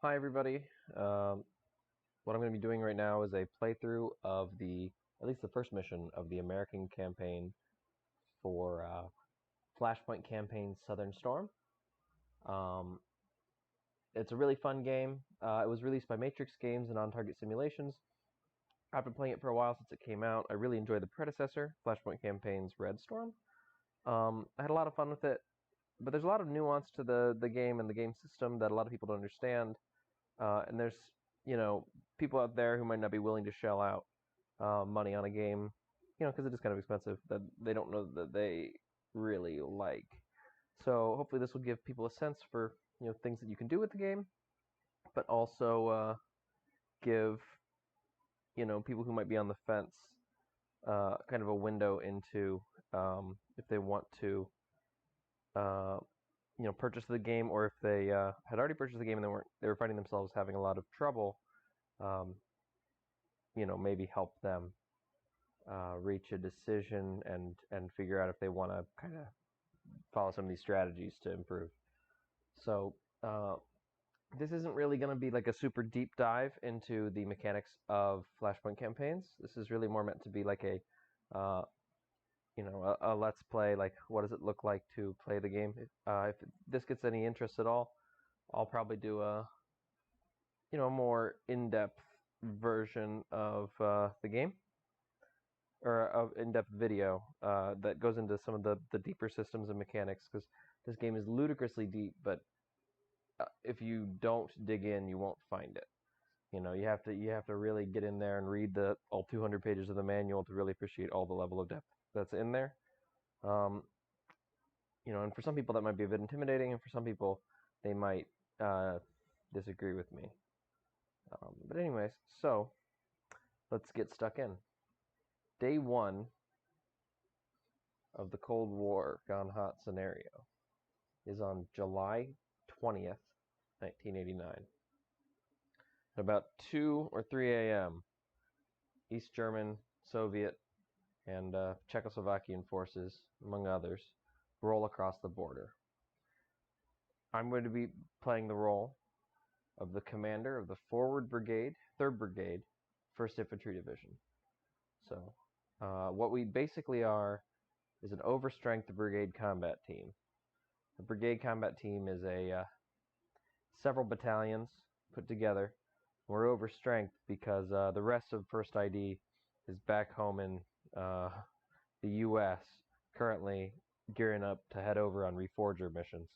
Hi everybody. What I'm going to be doing right now is a playthrough of at least the first mission of the American campaign for Flashpoint campaign Southern Storm. Um, it's a really fun game. It was released by Matrix Games and On Target Simulations. I've been playing it for a while since it came out. I really enjoyed the predecessor, Flashpoint campaign's Red Storm. I had a lot of fun with it, but there's a lot of nuance to the game and the game system that a lot of people don't understand. And there's, people out there who might not be willing to shell out money on a game, because it is kind of expensive, that they don't know that they really like. So hopefully this will give people a sense for, things that you can do with the game, but also give, people who might be on the fence kind of a window into if they want to, purchase the game, or if they had already purchased the game and they were finding themselves having a lot of trouble. Um, maybe help them reach a decision and figure out if they want to kind of follow some of these strategies to improve. So this isn't really going to be like a super deep dive into the mechanics of Flashpoint campaigns. This is really more meant to be like a let's play. Like, what does it look like to play the game? If this gets any interest at all, I'll probably do a more in-depth version of the game, or of in-depth video that goes into some of the deeper systems and mechanics, because this game is ludicrously deep, but if you don't dig in, you won't find it. You have to really get in there and read all 200 pages of the manual to really appreciate all the level of depth that's in there. And for some people that might be a bit intimidating, and for some people they might disagree with me. But anyways, so let's get stuck in. Day 1 of the Cold War Gone Hot scenario is on July 20th, 1989. At about 2 or 3 a.m., East German, Soviet, and Czechoslovakian forces, among others, roll across the border. I'm going to be playing the role of the commander of the Forward Brigade, 3rd Brigade, 1st Infantry Division. So, what we basically are is an overstrength brigade combat team. The brigade combat team is several battalions put together. We're overstrength because the rest of 1st ID is back home in the U.S., currently gearing up to head over on Reforger missions.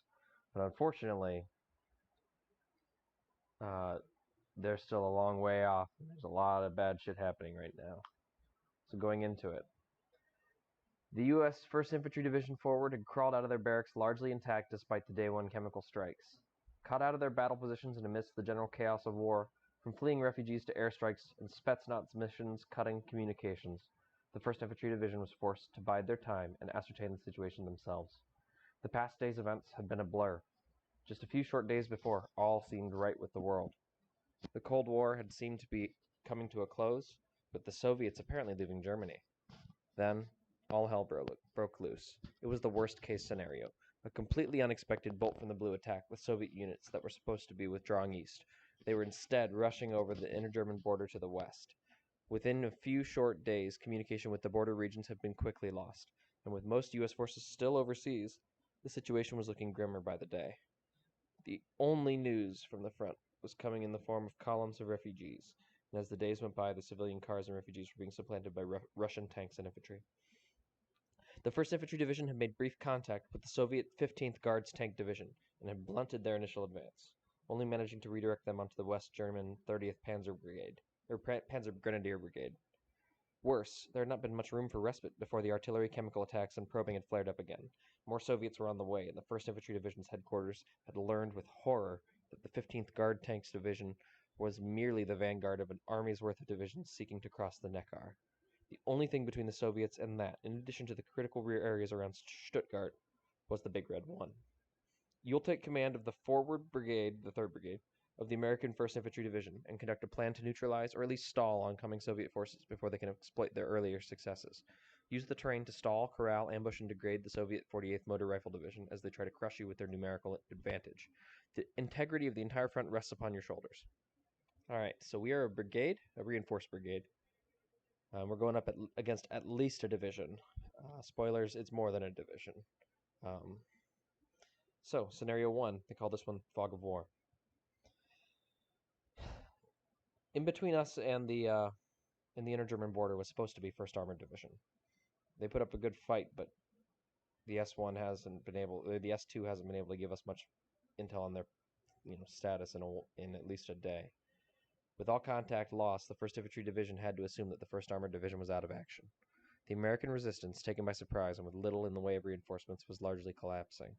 But unfortunately, they're still a long way off. There's a lot of bad shit happening right now. So going into it, the U.S. 1st Infantry Division Forward had crawled out of their barracks largely intact despite the Day 1 chemical strikes. Caught out of their battle positions and amidst the general chaos of war, from fleeing refugees to airstrikes and Spetsnaz missions cutting communications, the 1st Infantry Division was forced to bide their time and ascertain the situation themselves. The past day's events had been a blur. Just a few short days before, all seemed right with the world. The Cold War had seemed to be coming to a close, with the Soviets apparently leaving Germany. Then, all hell broke loose. It was the worst-case scenario. A completely unexpected bolt from the blue attack with Soviet units that were supposed to be withdrawing east. They were instead rushing over the inner-German border to the west. Within a few short days, communication with the border regions had been quickly lost, and with most U.S. forces still overseas, the situation was looking grimmer by the day. The only news from the front was coming in the form of columns of refugees, and as the days went by, the civilian cars and refugees were being supplanted by Russian tanks and infantry. The 1st Infantry Division had made brief contact with the Soviet 15th Guards Tank Division and had blunted their initial advance, only managing to redirect them onto the West German 30th Panzer Brigade, or Panzer Grenadier Brigade. Worse, there had not been much room for respite before the artillery, chemical attacks, and probing had flared up again. More Soviets were on the way, and the 1st Infantry Division's headquarters had learned with horror that the 15th Guard Tanks Division was merely the vanguard of an army's worth of divisions seeking to cross the Neckar. The only thing between the Soviets and that, in addition to the critical rear areas around Stuttgart, was the Big Red One. You'll take command of the Forward Brigade, the 3rd Brigade, of the American 1st Infantry Division, and conduct a plan to neutralize or at least stall oncoming Soviet forces before they can exploit their earlier successes. Use the terrain to stall, corral, ambush, and degrade the Soviet 48th Motor Rifle Division as they try to crush you with their numerical advantage. The integrity of the entire front rests upon your shoulders. Alright, so we are a brigade, a reinforced brigade. We're going up against at least a division. Spoilers, it's more than a division. So, scenario 1, they call this one Fog of War. In between us and the inter-German border was supposed to be 1st Armored Division. They put up a good fight, but the S1 hasn't been able, the S2 hasn't been able to give us much intel on their, status in at least a day. With all contact lost, the 1st Infantry Division had to assume that the 1st Armored Division was out of action. The American resistance, taken by surprise and with little in the way of reinforcements, was largely collapsing.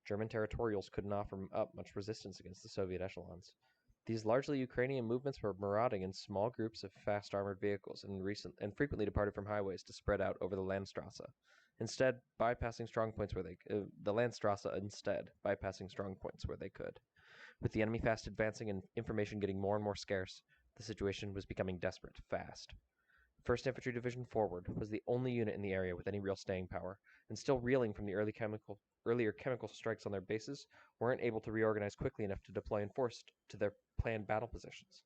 German territorials couldn't offer up much resistance against the Soviet echelons. These largely Ukrainian movements were marauding in small groups of fast armored vehicles and frequently departed from highways to spread out over the Landstrasse. Instead, bypassing strong points where they could. With the enemy fast advancing and information getting more and more scarce, the situation was becoming desperate fast. 1st Infantry Division Forward was the only unit in the area with any real staying power, and still reeling from the earlier chemical strikes on their bases, weren't able to reorganize quickly enough to deploy in force to their planned battle positions.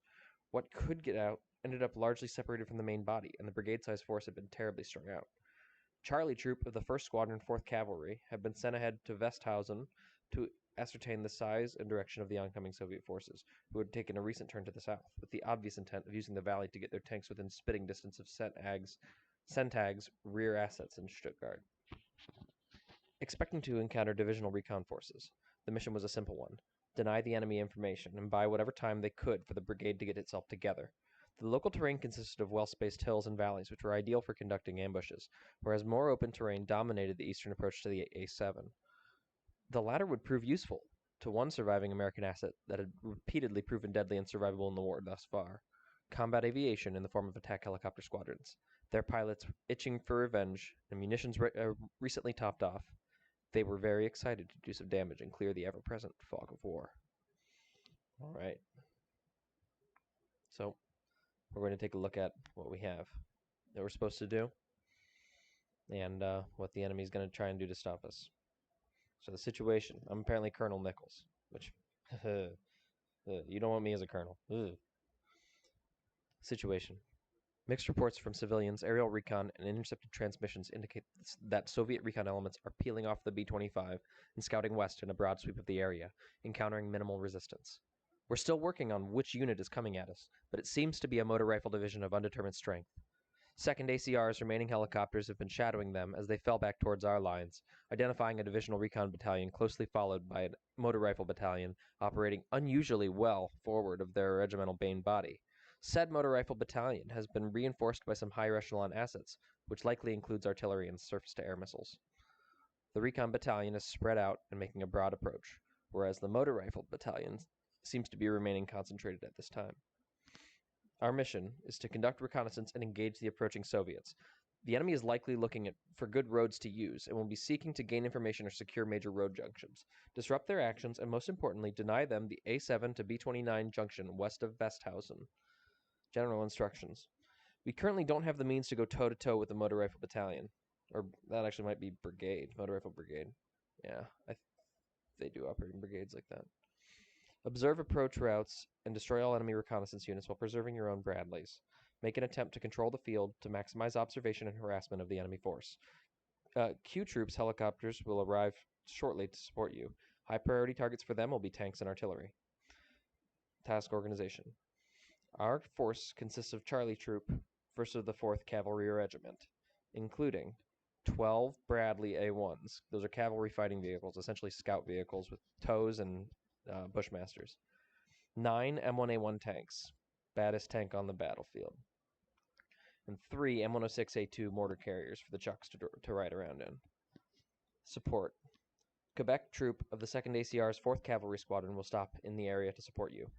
What could get out ended up largely separated from the main body, and the brigade-sized force had been terribly strung out. Charlie Troop of the 1st Squadron 4th Cavalry had been sent ahead to Westhausen to ascertain the size and direction of the oncoming Soviet forces, who had taken a recent turn to the south, with the obvious intent of using the valley to get their tanks within spitting distance of Sentag's rear assets in Stuttgart. Expecting to encounter divisional recon forces, the mission was a simple one: deny the enemy information and buy whatever time they could for the brigade to get itself together. The local terrain consisted of well-spaced hills and valleys, which were ideal for conducting ambushes, whereas more open terrain dominated the eastern approach to the A7. The latter would prove useful to one surviving American asset that had repeatedly proven deadly and survivable in the war thus far: combat aviation in the form of attack helicopter squadrons. Their pilots itching for revenge and munitions recently topped off, they were very excited to do some damage and clear the ever-present fog of war. Alright. So, we're going to take a look at what we have that we're supposed to do and what the enemy's going to try and do to stop us. So the situation, I'm apparently Colonel Nichols, which, you don't want me as a colonel. Ugh. Situation. Mixed reports from civilians, aerial recon, and intercepted transmissions indicate that Soviet recon elements are peeling off the B-25 and scouting west in a broad sweep of the area, encountering minimal resistance. We're still working on which unit is coming at us, but it seems to be a motor rifle division of undetermined strength. 2nd ACR's remaining helicopters have been shadowing them as they fell back towards our lines, identifying a divisional recon battalion closely followed by a motor rifle battalion operating unusually well forward of their regimental main body. Said motor rifle battalion has been reinforced by some higher echelon assets, which likely includes artillery and surface-to-air missiles. The recon battalion is spread out and making a broad approach, whereas the motor rifle battalion seems to be remaining concentrated at this time. Our mission is to conduct reconnaissance and engage the approaching Soviets. The enemy is likely looking for good roads to use and will be seeking to gain information or secure major road junctions, disrupt their actions, and most importantly, deny them the A7 to B29 junction west of Westhausen. General instructions. We currently don't have the means to go toe-to-toe with the motor rifle battalion. Or that actually might be brigade, motor rifle brigade. Yeah, they do operate in brigades like that. Observe approach routes and destroy all enemy reconnaissance units while preserving your own Bradleys. Make an attempt to control the field to maximize observation and harassment of the enemy force. Q troops helicopters will arrive shortly to support you. High priority targets for them will be tanks and artillery. Task organization. Our force consists of Charlie Troop, 1st of the 4th Cavalry Regiment, including 12 Bradley A1s. Those are cavalry fighting vehicles, essentially scout vehicles with tows and Bushmasters. 9 M1A1 tanks, baddest tank on the battlefield. And 3 M106A2 mortar carriers for the Chucks to ride around in. Support. Quebec troop of the 2nd ACR's 4th Cavalry Squadron will stop in the area to support you.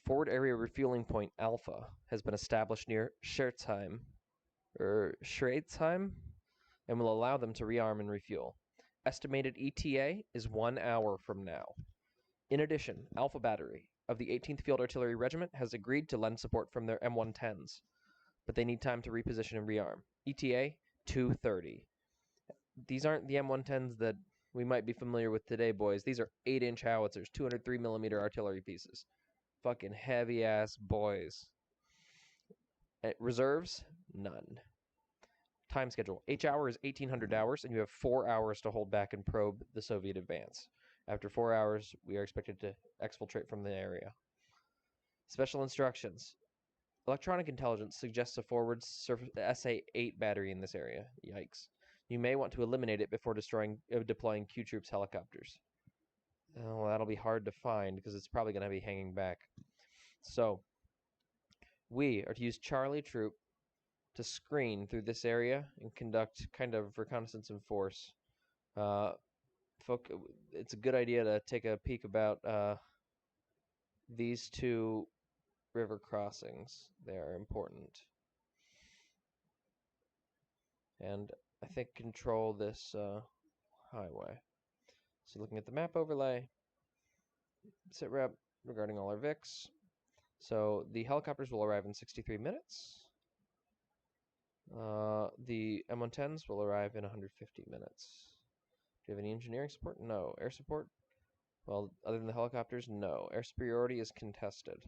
Forward area refueling point Alpha has been established near Schreitzheim, and will allow them to rearm and refuel. Estimated ETA is 1 hour from now. In addition, Alpha Battery of the 18th Field Artillery Regiment has agreed to lend support from their M110s, but they need time to reposition and rearm. ETA, 230. These aren't the M110s that we might be familiar with today, boys. These are 8-inch howitzers, 203mm artillery pieces. Fucking heavy-ass boys. Reserves? None. Time schedule. Each hour is 1,800 hours, and you have 4 hours to hold back and probe the Soviet advance. After 4 hours, we are expected to exfiltrate from the area. Special instructions. Electronic intelligence suggests a forward SA-8 battery in this area. Yikes. You may want to eliminate it before deploying Q-Troops helicopters. Well, that'll be hard to find because it's probably going to be hanging back. So, we are to use Charlie Troop to screen through this area and conduct kind of reconnaissance in force. It's a good idea to take a peek about these two river crossings. They are important. And I think control this highway. So looking at the map overlay, SITREP regarding all our VICs. So the helicopters will arrive in 63 minutes. The M110s will arrive in 150 minutes. Do you have any engineering support? No. Air support? Well, other than the helicopters, no. Air superiority is contested.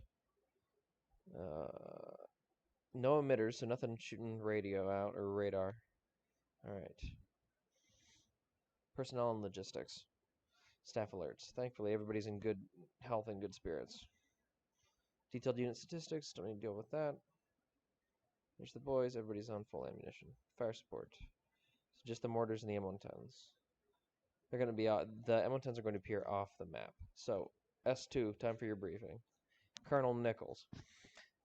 No emitters, so nothing shooting radio out or radar. Alright. Personnel and logistics. Staff alerts. Thankfully, everybody's in good health and good spirits. Detailed unit statistics, don't need to deal with that. There's the boys, everybody's on full ammunition. Fire support. So just the mortars and the M110s. They're going to be the M110s are going to appear off the map. So, S2, time for your briefing. Colonel Nichols.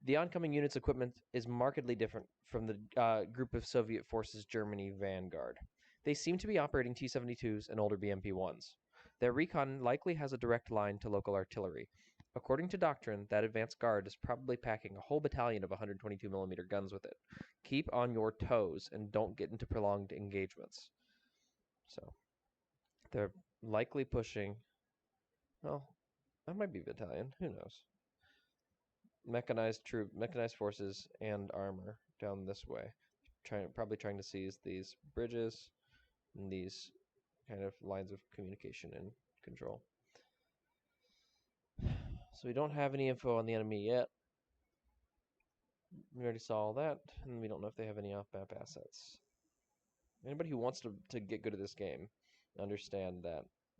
The oncoming unit's equipment is markedly different from the group of Soviet forces Germany Vanguard. They seem to be operating T-72s and older BMP-1s. Their recon likely has a direct line to local artillery. According to doctrine, that advance guard is probably packing a whole battalion of 122mm guns with it. Keep on your toes and don't get into prolonged engagements. So, they're likely pushing... Well, that might be a battalion. Who knows? Mechanized forces and armor down this way. Probably trying to seize these bridges and these kind of lines of communication and control. So we don't have any info on the enemy yet. We already saw all that, and we don't know if they have any off-map assets. Anybody who wants to get good at this game, understand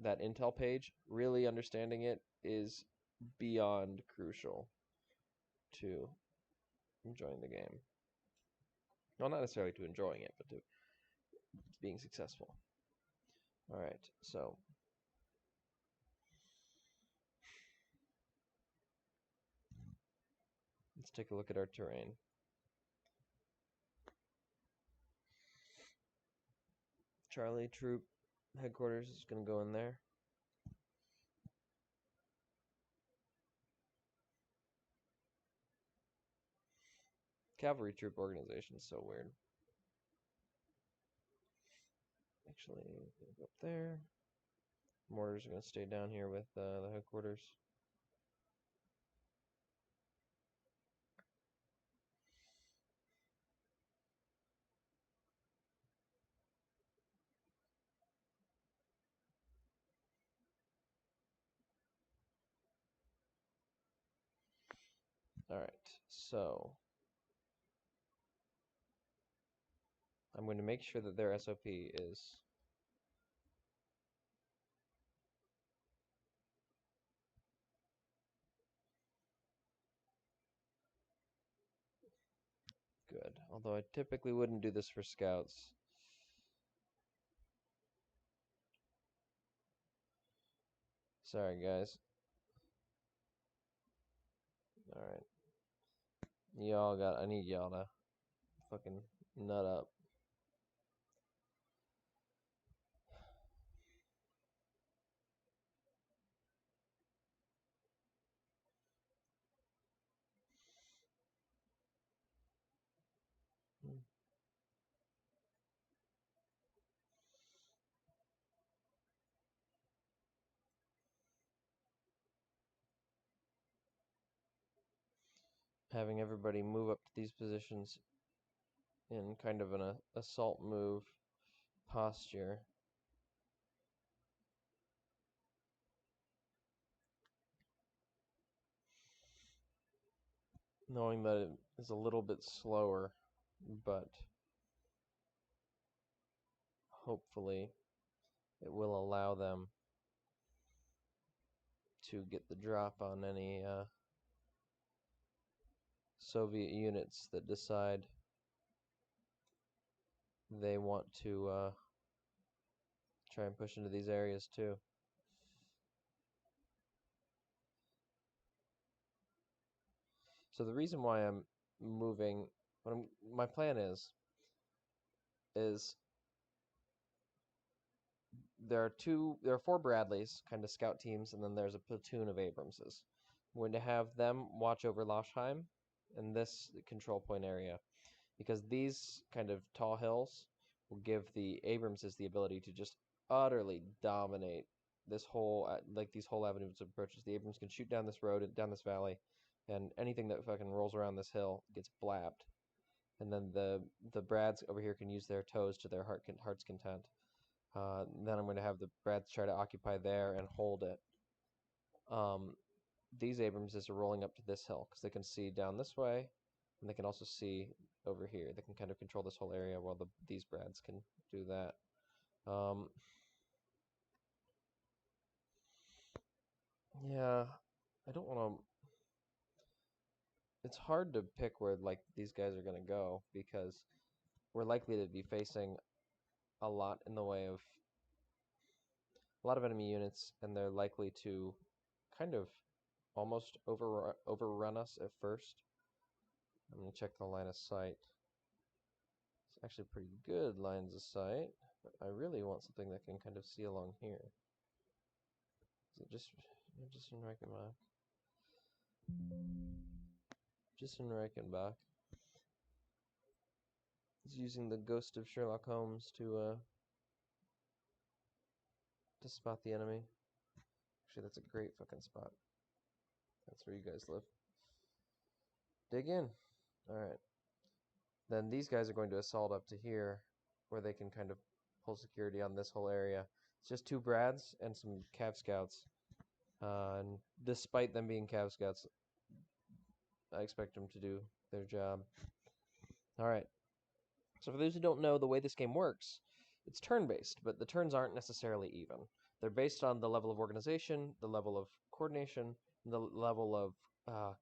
that intel page, really understanding it is beyond crucial to enjoying the game. Well, not necessarily to enjoying it, but to being successful. Alright, so let's take a look at our terrain. Charlie Troop headquarters is going to go in there. Cavalry troop organization is so weird. Actually, go up there. Mortars are going to stay down here with the headquarters. Alright, so I'm going to make sure that their SOP is good. Although I typically wouldn't do this for scouts. Sorry, guys. Alright. I need y'all to fucking nut up. Having everybody move up to these positions in kind of an assault move posture. Knowing that it is a little bit slower, but hopefully it will allow them to get the drop on any Soviet units that decide they want to try and push into these areas too. So the reason why I'm moving, my plan is there are 4 Bradleys, kind of scout teams, and then there's a platoon of Abramses. I'm going to have them watch over Loschheim and this control point area, because these kind of tall hills will give the Abramses the ability to just utterly dominate this whole, these whole avenues of approaches. The Abrams can shoot down this road and down this valley, and anything that fucking rolls around this hill gets blabbed. And then the Brads over here can use their toes to their heart's content. Then I'm going to have the Brads try to occupy there and hold it. These Abramses are rolling up to this hill because they can see down this way, and they can also see over here. They can kind of control this whole area while these Brads can do that. Yeah, I don't want to. It's hard to pick where these guys are going to go, because we're likely to be facing a lot in the way of a lot of enemy units, and they're likely to kind of almost overrun us at first. I'm going to check the line of sight. It's actually pretty good lines of sight, but I really want something that can kind of see along here. Is it just in Reichenbach? Just in Reichenbach. He's using the ghost of Sherlock Holmes to spot the enemy. Actually, that's a great fucking spot. That's where you guys live. Dig in. Alright. Then these guys are going to assault up to here, where they can kind of pull security on this whole area. It's just 2 Brads and some Cav Scouts. And despite them being Cav Scouts, I expect them to do their job. Alright. So for those who don't know, the way this game works, it's turn-based, but the turns aren't necessarily even. They're based on the level of organization, the level of coordination, and the level of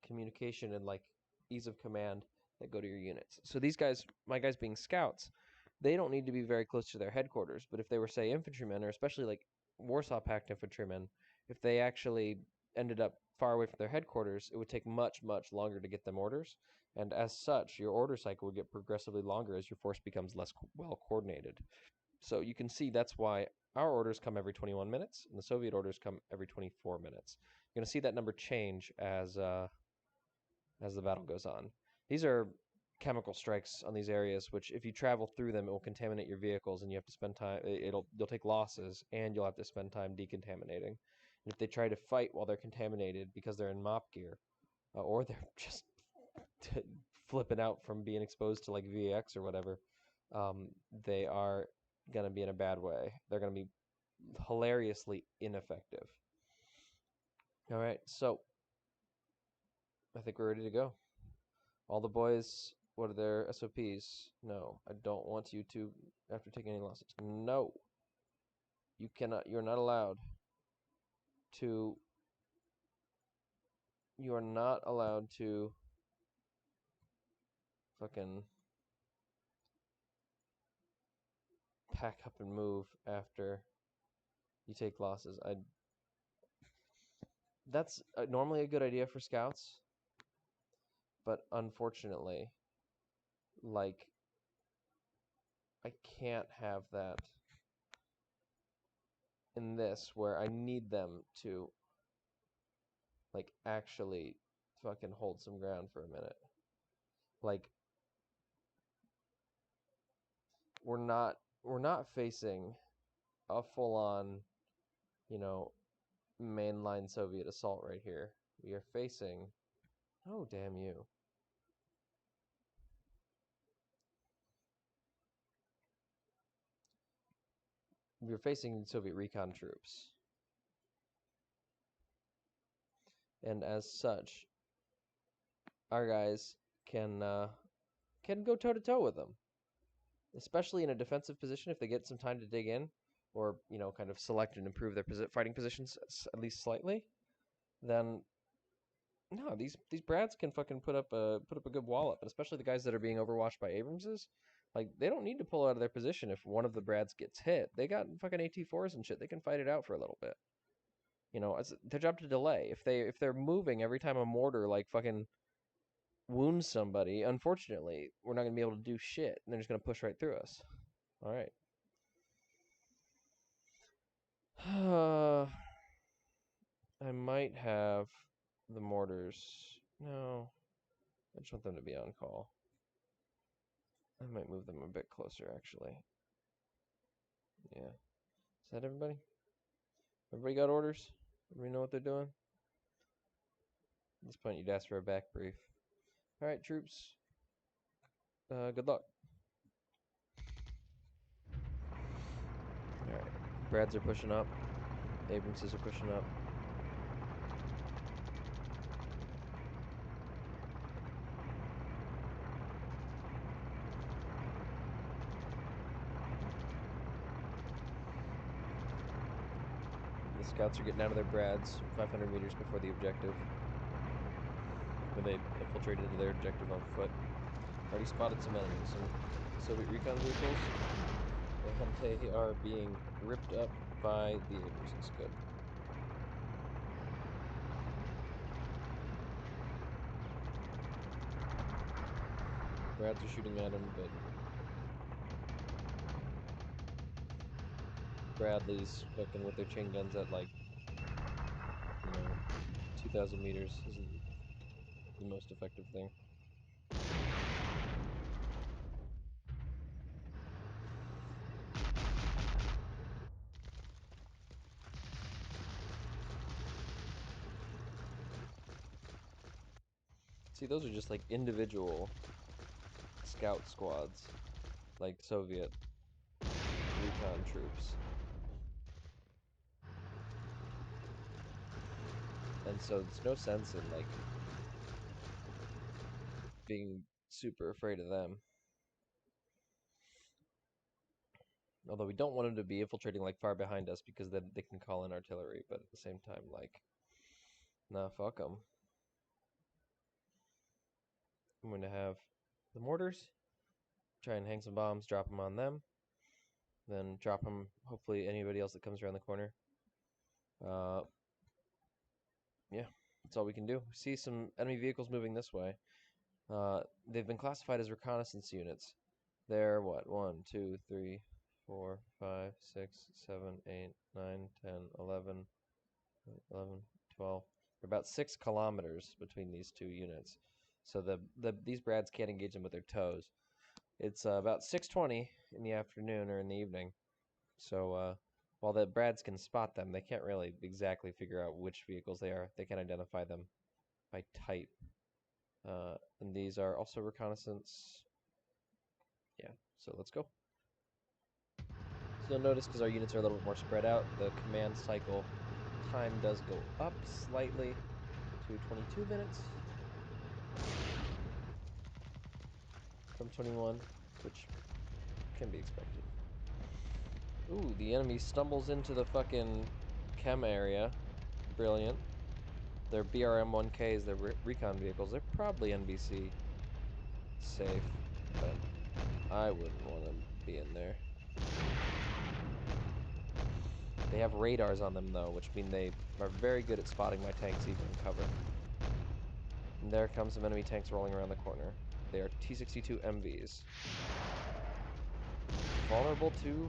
communication and ease of command that go to your units. So these guys, my guys being scouts, they don't need to be very close to their headquarters, but if they were, say, infantrymen, or especially Warsaw Pact infantrymen, if they actually ended up far away from their headquarters, it would take much, much longer to get them orders, and as such, your order cycle would get progressively longer as your force becomes less well coordinated. So you can see that's why our orders come every 21 minutes, and the Soviet orders come every 24 minutes. You're going to see that number change as the battle goes on. These are chemical strikes on these areas, which if you travel through them, it will contaminate your vehicles, and you have to spend time. You'll take losses, and you'll have to spend time decontaminating. And if they try to fight while they're contaminated because they're in mop gear, or they're just flipping out from being exposed to VX or whatever, they are going to be in a bad way. They're going to be hilariously ineffective. All right, so I think we're ready to go. All the boys, what are their SOPs? No, I don't want you to, after taking any losses. No, you cannot, you're not allowed to, you are not allowed to fucking pack up and move after you take losses. That's normally a good idea for scouts, but unfortunately, I can't have that in this, where I need them to actually fucking hold some ground for a minute. We're not facing a full-on, mainline Soviet assault right here. We are facing, oh damn you. You're facing Soviet recon troops. And as such, our guys can go toe-to-toe with them. Especially in a defensive position, if they get some time to dig in, or kind of select and improve their fighting positions at least slightly, then no, these Brads can fucking put up a good wallop, and especially the guys that are being overwatched by Abramses. Like, they don't need to pull out of their position if one of the Brads gets hit. They got fucking AT-4s and shit. They can fight it out for a little bit. It's their job to delay. If they're moving every time a mortar like fucking wounds somebody, unfortunately, we're not gonna be able to do shit, and they're just gonna push right through us. All right. I might have the mortars. No, I just want them to be on call. I might move them a bit closer, actually. Yeah. Is that everybody? Everybody got orders? Everybody know what they're doing? At this point, you'd ask for a back brief. All right, troops. Good luck. All right. Brads are pushing up. Abramses are pushing up. The scouts are getting out of their Brads 500 meters before the objective. When they infiltrated into their objective on foot. Already spotted some enemies, some Soviet recon vehicles, and they are being ripped up by the Abramses. Good. Brads are shooting at him, but Bradley's fucking with their chain guns at 2,000 meters isn't the most effective thing. See, those are just like individual scout squads, like Soviet recon troops. And so there's no sense in being super afraid of them. Although we don't want them to be infiltrating far behind us, because then they can call in artillery, but at the same time, nah, fuck them. I'm going to have the mortars, try and hang some bombs, drop them on them, then drop them, hopefully, anybody else that comes around the corner. Yeah, that's all we can do. We see some enemy vehicles moving this way. They've been classified as reconnaissance units. They're what? 1, 2, 3, 4, 5, 6, 7, 8, 9, 10, 11, 11, 12. They're about 6 kilometers between these two units. So these Brads can't engage them with their toes. It's about 6:20 in the afternoon or in the evening. So while the Brads can spot them, they can't really exactly figure out which vehicles they are. They can identify them by type. And these are also reconnaissance. Yeah, so let's go. So you'll notice, because our units are a little bit more spread out, the command cycle time does go up slightly to 22 minutes from 21, which can be expected. Ooh, the enemy stumbles into the fucking chem area. Brilliant. They're BRM-1Ks, they're recon vehicles. They're probably NBC safe, but I wouldn't want to be in there. They have radars on them, though, which mean they are very good at spotting my tanks even in cover. And there comes some enemy tanks rolling around the corner. They are T-62 MVs. Vulnerable to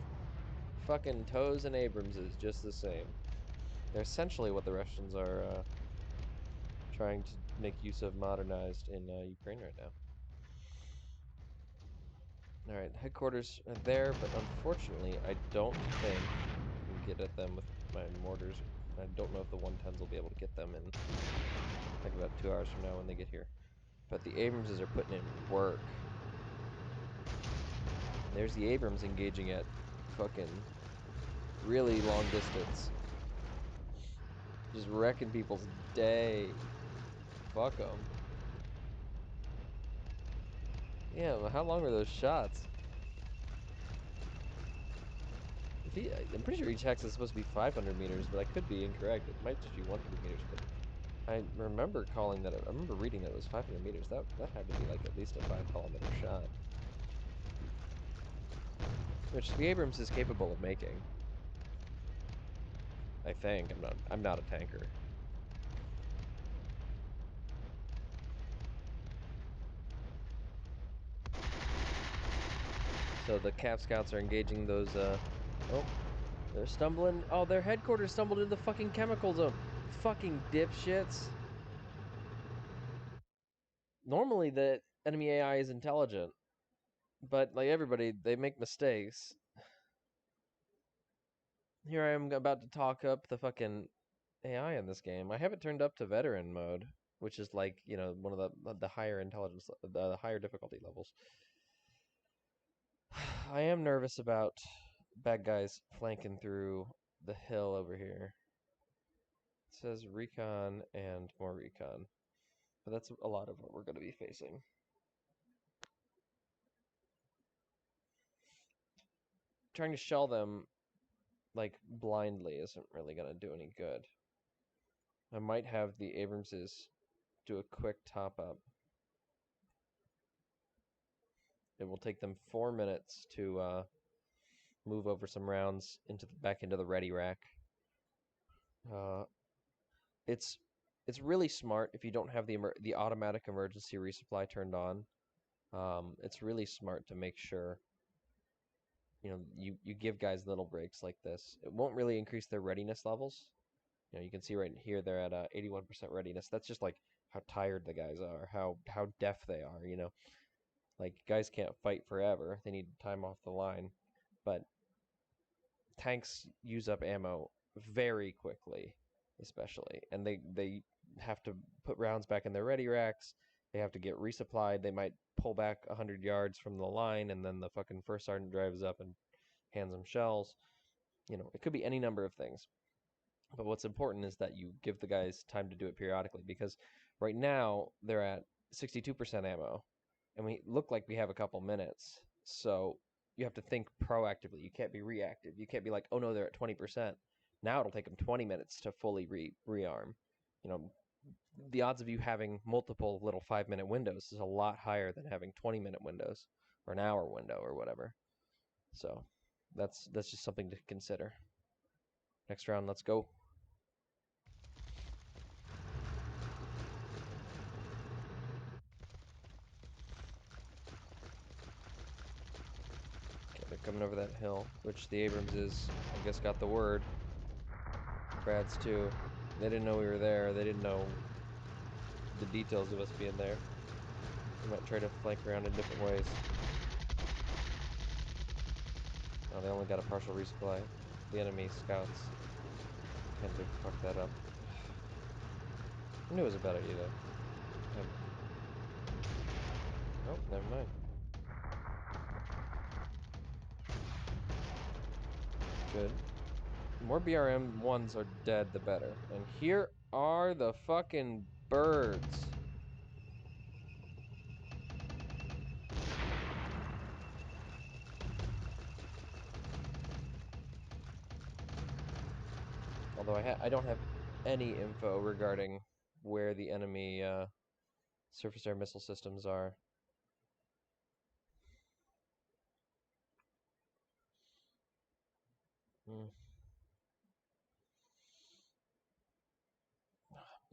fucking toes and Abrams is just the same. They're essentially what the Russians are trying to make use of modernized in Ukraine right now. Alright, headquarters are there, but unfortunately I don't think I can get at them with my mortars. I don't know if the 110s will be able to get them in about 2 hours from now when they get here. But the Abramses are putting in work. There's the Abrams engaging at fucking really long distance. Just wrecking people's day. Fuck them. Yeah, well, how long were those shots? I'm pretty sure each hex is supposed to be 500 meters, but I could be incorrect. It might just be 100 meters, but I remember calling that. I remember reading that it was 500 meters. That had to be like at least a 5-kilometer shot, which the Abrams is capable of making. I think. I'm not a tanker. So the Cap Scouts are engaging those. Oh, they're stumbling. Oh, their headquarters stumbled into the fucking chemical zone. Fucking dipshits. Normally, the enemy AI is intelligent, but like everybody, they make mistakes. Here I am about to talk up the fucking AI in this game. I have it turned up to veteran mode, which is like, you know, one of the higher intelligence, the higher difficulty levels. I am nervous about bad guys flanking through the hill over here. It says recon and more recon, but that's a lot of what we're going to be facing. Trying to shell them like blindly isn't really going to do any good. I might have the Abramses do a quick top up. It will take them 4 minutes to move over some rounds back into the ready rack. It's really smart if you don't have the automatic emergency resupply turned on. It's really smart to make sure you give guys little breaks like this. It won't really increase their readiness levels. You can see right here they're at 81% readiness. That's just like how tired the guys are, how deaf they are. Like guys can't fight forever. They need time off the line, but tanks use up ammo very quickly, especially, and they have to put rounds back in their ready racks. They have to get resupplied. They might pull back 100 yards from the line, and then the fucking first sergeant drives up and hands them shells. It could be any number of things. But what's important is that you give the guys time to do it periodically, because right now they're at 62% ammo, and we look like we have a couple minutes. So you have to think proactively. You can't be reactive. You can't be like, oh no, they're at 20%. Now it'll take them 20 minutes to fully rearm. The odds of you having multiple little 5-minute windows is a lot higher than having 20-minute windows or an hour window or whatever. So that's just something to consider. Next round, let's go. Okay, they're coming over that hill, which the Abrams I guess, got the word. Brad's too. They didn't know we were there. They didn't know the details of us being there. We might try to flank around in different ways. Oh, they only got a partial resupply. The enemy scouts tend to fuck that up. I knew it was a bad idea to Oh, never mind. Good. The more BRM-1s are dead, the better. And here are the fucking birds. Although I don't have any info regarding where the enemy surface air missile systems are.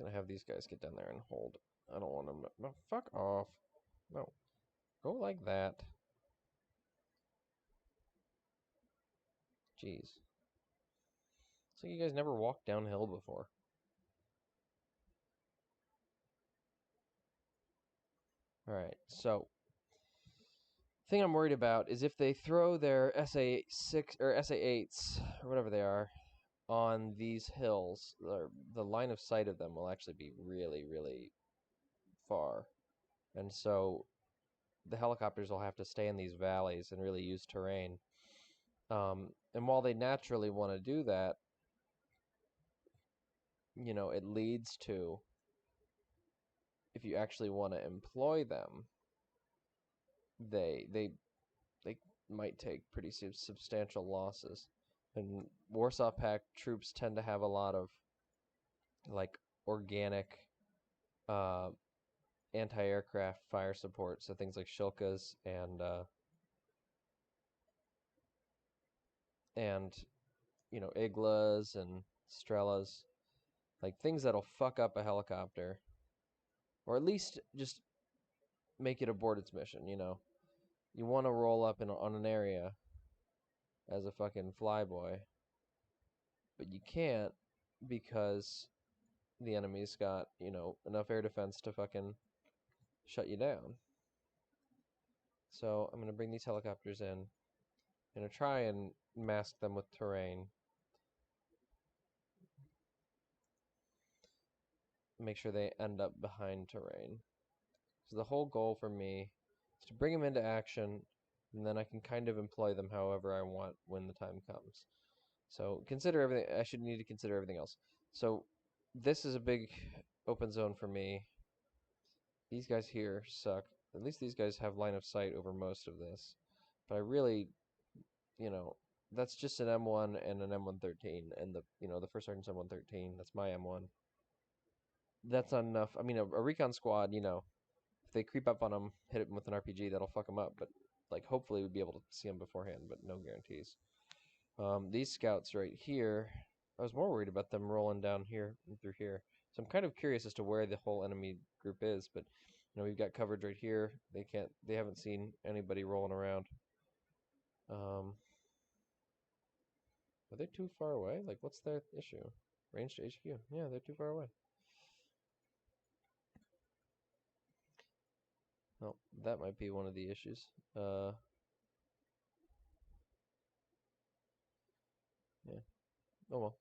I'm gonna have these guys get down there and hold. I don't want them to... No, fuck off. No. Go like that. Jeez. It's like you guys never walked downhill before. Alright, so the thing I'm worried about is if they throw their SA-6 or SA-8s or whatever they are on these hills, the line of sight of them will actually be really, really far. And so the helicopters will have to stay in these valleys and really use terrain. And while they naturally want to do that, it leads to, if you actually want to employ them, they might take pretty substantial losses. And Warsaw Pact troops tend to have a lot of like organic uh, anti-aircraft fire support, so things like Shilkas and Iglas and Strelas, like things that'll fuck up a helicopter, or at least just make it abort its mission. You want to roll up on an area as a fucking flyboy, but you can't because the enemy's got enough air defense to fucking shut you down. So I'm gonna bring these helicopters in. I'm gonna try and mask them with terrain. Make sure they end up behind terrain. So the whole goal for me is to bring them into action, and then I can kind of employ them however I want when the time comes. So consider everything. I should need to consider everything else. So this is a big open zone for me. These guys here suck. At least these guys have line of sight over most of this. But I really, that's just an M1 and an M113, and the first sergeant's M113. That's my M1. That's not enough. I mean, a recon squad, if they creep up on them, hit them with an RPG, that'll fuck them up. But like, hopefully, we'd be able to see them beforehand, but no guarantees. These scouts right here, I was more worried about them rolling down here and through here. So I'm kind of curious as to where the whole enemy group is. But we've got coverage right here. They haven't seen anybody rolling around. Are they too far away? Like, what's their issue? Range to HQ. Yeah, they're too far away. Well, that might be one of the issues. Yeah. Oh well.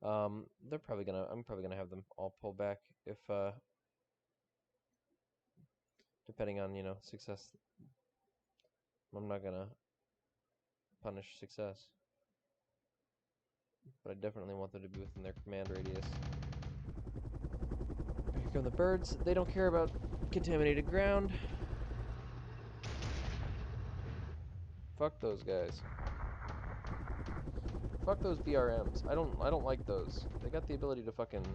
I'm probably gonna have them all pull back if, depending on, success. I'm not gonna punish success, but I definitely want them to be within their command radius. Here come the birds. They don't care about contaminated ground. Fuck those guys. Fuck those BRMs. I don't like those. They got the ability to fucking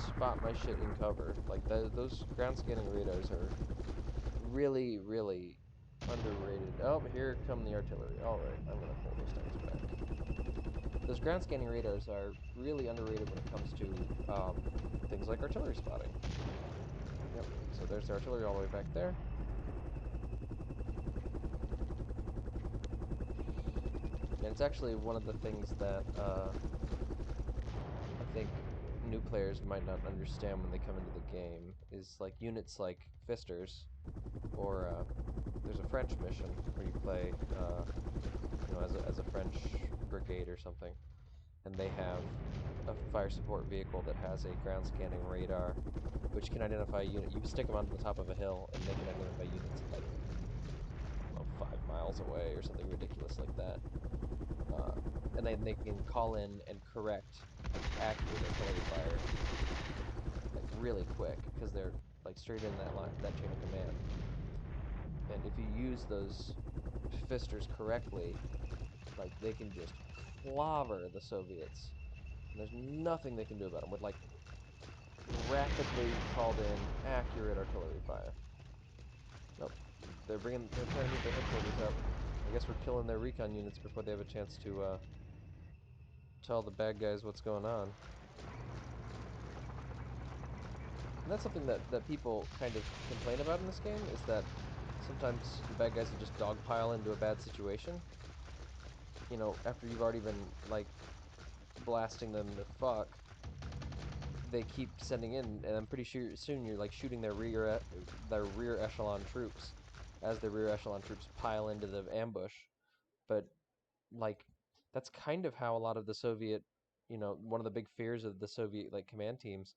spot my shit in cover. Like those ground scanning radars are really, really underrated. Oh, here come the artillery. Alright, I'm gonna pull those tanks back. Those ground scanning radars are really underrated when it comes to things like artillery spotting. Yep, so there's the artillery all the way back there. And it's actually one of the things that I think new players might not understand when they come into the game, is like units like Fisters, or there's a French mission where you play as a French brigade or something, and they have a fire support vehicle that has a ground scanning radar which can identify a unit. You stick them onto the top of a hill and they can identify units like 5 miles away or something ridiculous like that, and then they can call in and correct accurate artillery fire like really quick because they're like straight in that chain of command. And if you use those Fisters correctly, like they can just clobber the Soviets. And there's nothing they can do about them with like rapidly called in accurate artillery fire. Nope. They're trying to move their headquarters up. I guess we're killing their recon units before they have a chance to tell the bad guys what's going on. And that's something that people kind of complain about in this game, is that sometimes the bad guys will just dogpile into a bad situation. After you've already been, like, blasting them to fuck, they keep sending in, and I'm pretty sure soon you're, like, shooting their rear echelon troops as the rear echelon troops pile into the ambush. But, like, that's kind of how a lot of the Soviet, one of the big fears of the Soviet, like, command teams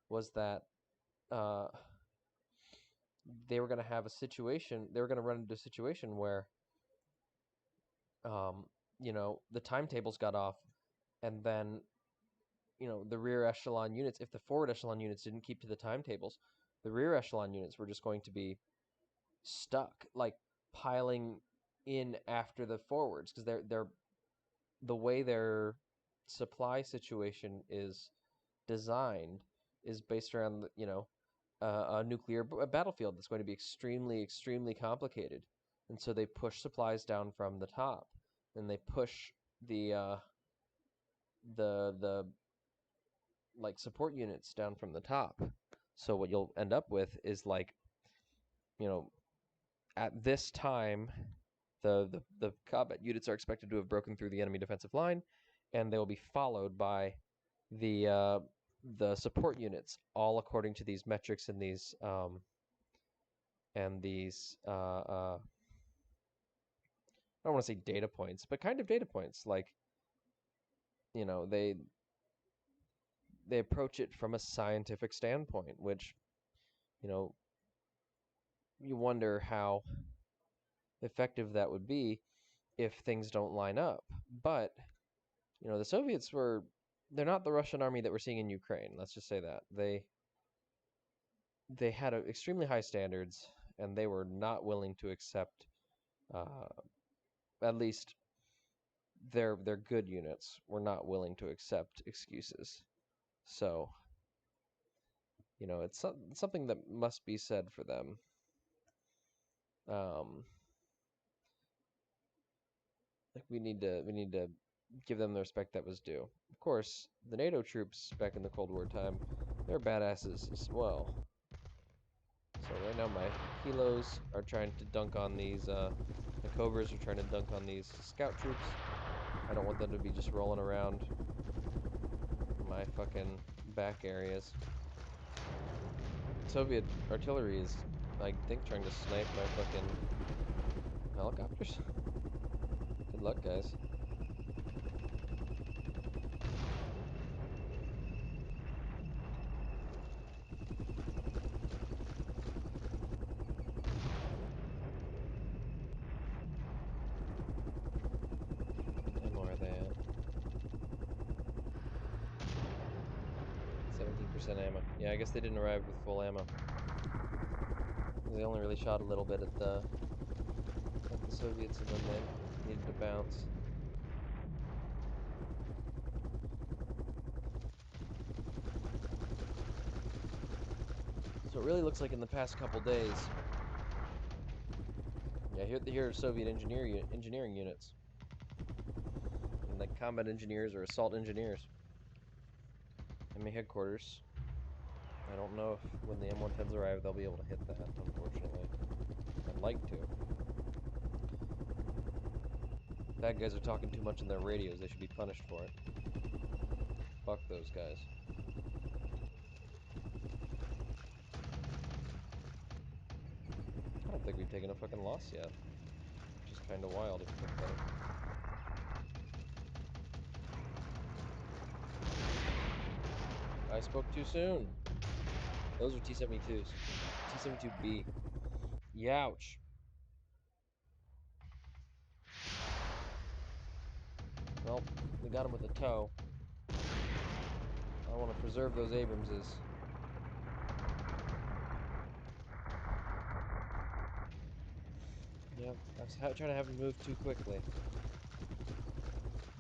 was that they were going to have a situation, they were going to run into a situation where the timetables got off, and then the rear echelon units, if the forward echelon units didn't keep to the timetables, the rear echelon units were just going to be stuck, like piling in after the forwards, because they're the way their supply situation is designed is based around a nuclear battlefield that's going to be extremely, extremely complicated, and so they push supplies down from the top, and they push the like support units down from the top. So what you'll end up with is like, at this time, the combat units are expected to have broken through the enemy defensive line, and they will be followed by the support units, all according to these metrics and these I don't want to say data points, but kind of data points. Like, they approach it from a scientific standpoint, which, you wonder how effective that would be if things don't line up. But, the Soviets they're not the Russian army that we're seeing in Ukraine. Let's just say that. They had extremely high standards, and they were not willing to accept, at least their good units were not willing to accept excuses. So, it's something that must be said for them. Like we need to give them the respect that was due. Of course, the NATO troops back in the Cold War time, they're badasses as well. So right now my Kilos are trying to dunk on these, the Cobras are trying to dunk on these scout troops. I don't want them to be just rolling around my fucking back areas. Soviet artillery is, I think, trying to snipe my fucking helicopters. Good luck, guys. And more are they at? 17% ammo. Yeah, I guess they didn't arrive with full ammo. They only really shot a little bit at the Soviets, and then they needed to bounce. So it really looks like in the past couple days, yeah, here are Soviet engineering units, and like combat engineers or assault engineers. Enemy headquarters. I don't know if when the M110s arrive they'll be able to hit that, unfortunately. I'd like to. Bad guys are talking too much in their radios. They should be punished for it. Fuck those guys. I don't think we've taken a fucking loss yet. Which is kind of wild if you think about it. I spoke too soon. Those are T-72s. T-72B. Youch. Well, we got him with a tow. I want to preserve those Abramses. Yep, I was trying to have them move too quickly.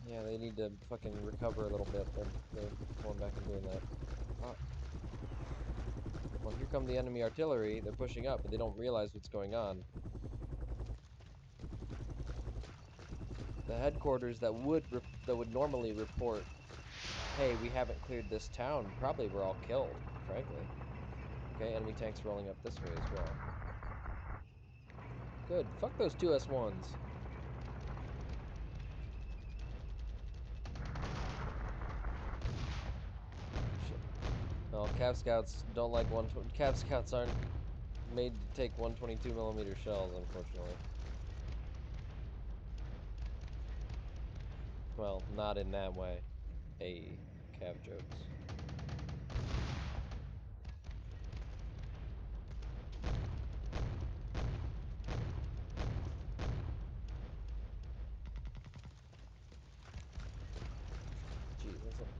Yeah, they need to fucking recover a little bit. They're going back and doing that. Oh. Well, here come the enemy artillery. They're pushing up, but they don't realize what's going on. The headquarters that would normally report, hey, we haven't cleared this town, probably were all killed, frankly. Okay, enemy tanks rolling up this way as well. Good. Fuck those 2S1s. Shit. Well, Cav Scouts don't like Cav Scouts aren't made to take 122mm shells, unfortunately. Well, not in that way. Hey, Cav jokes.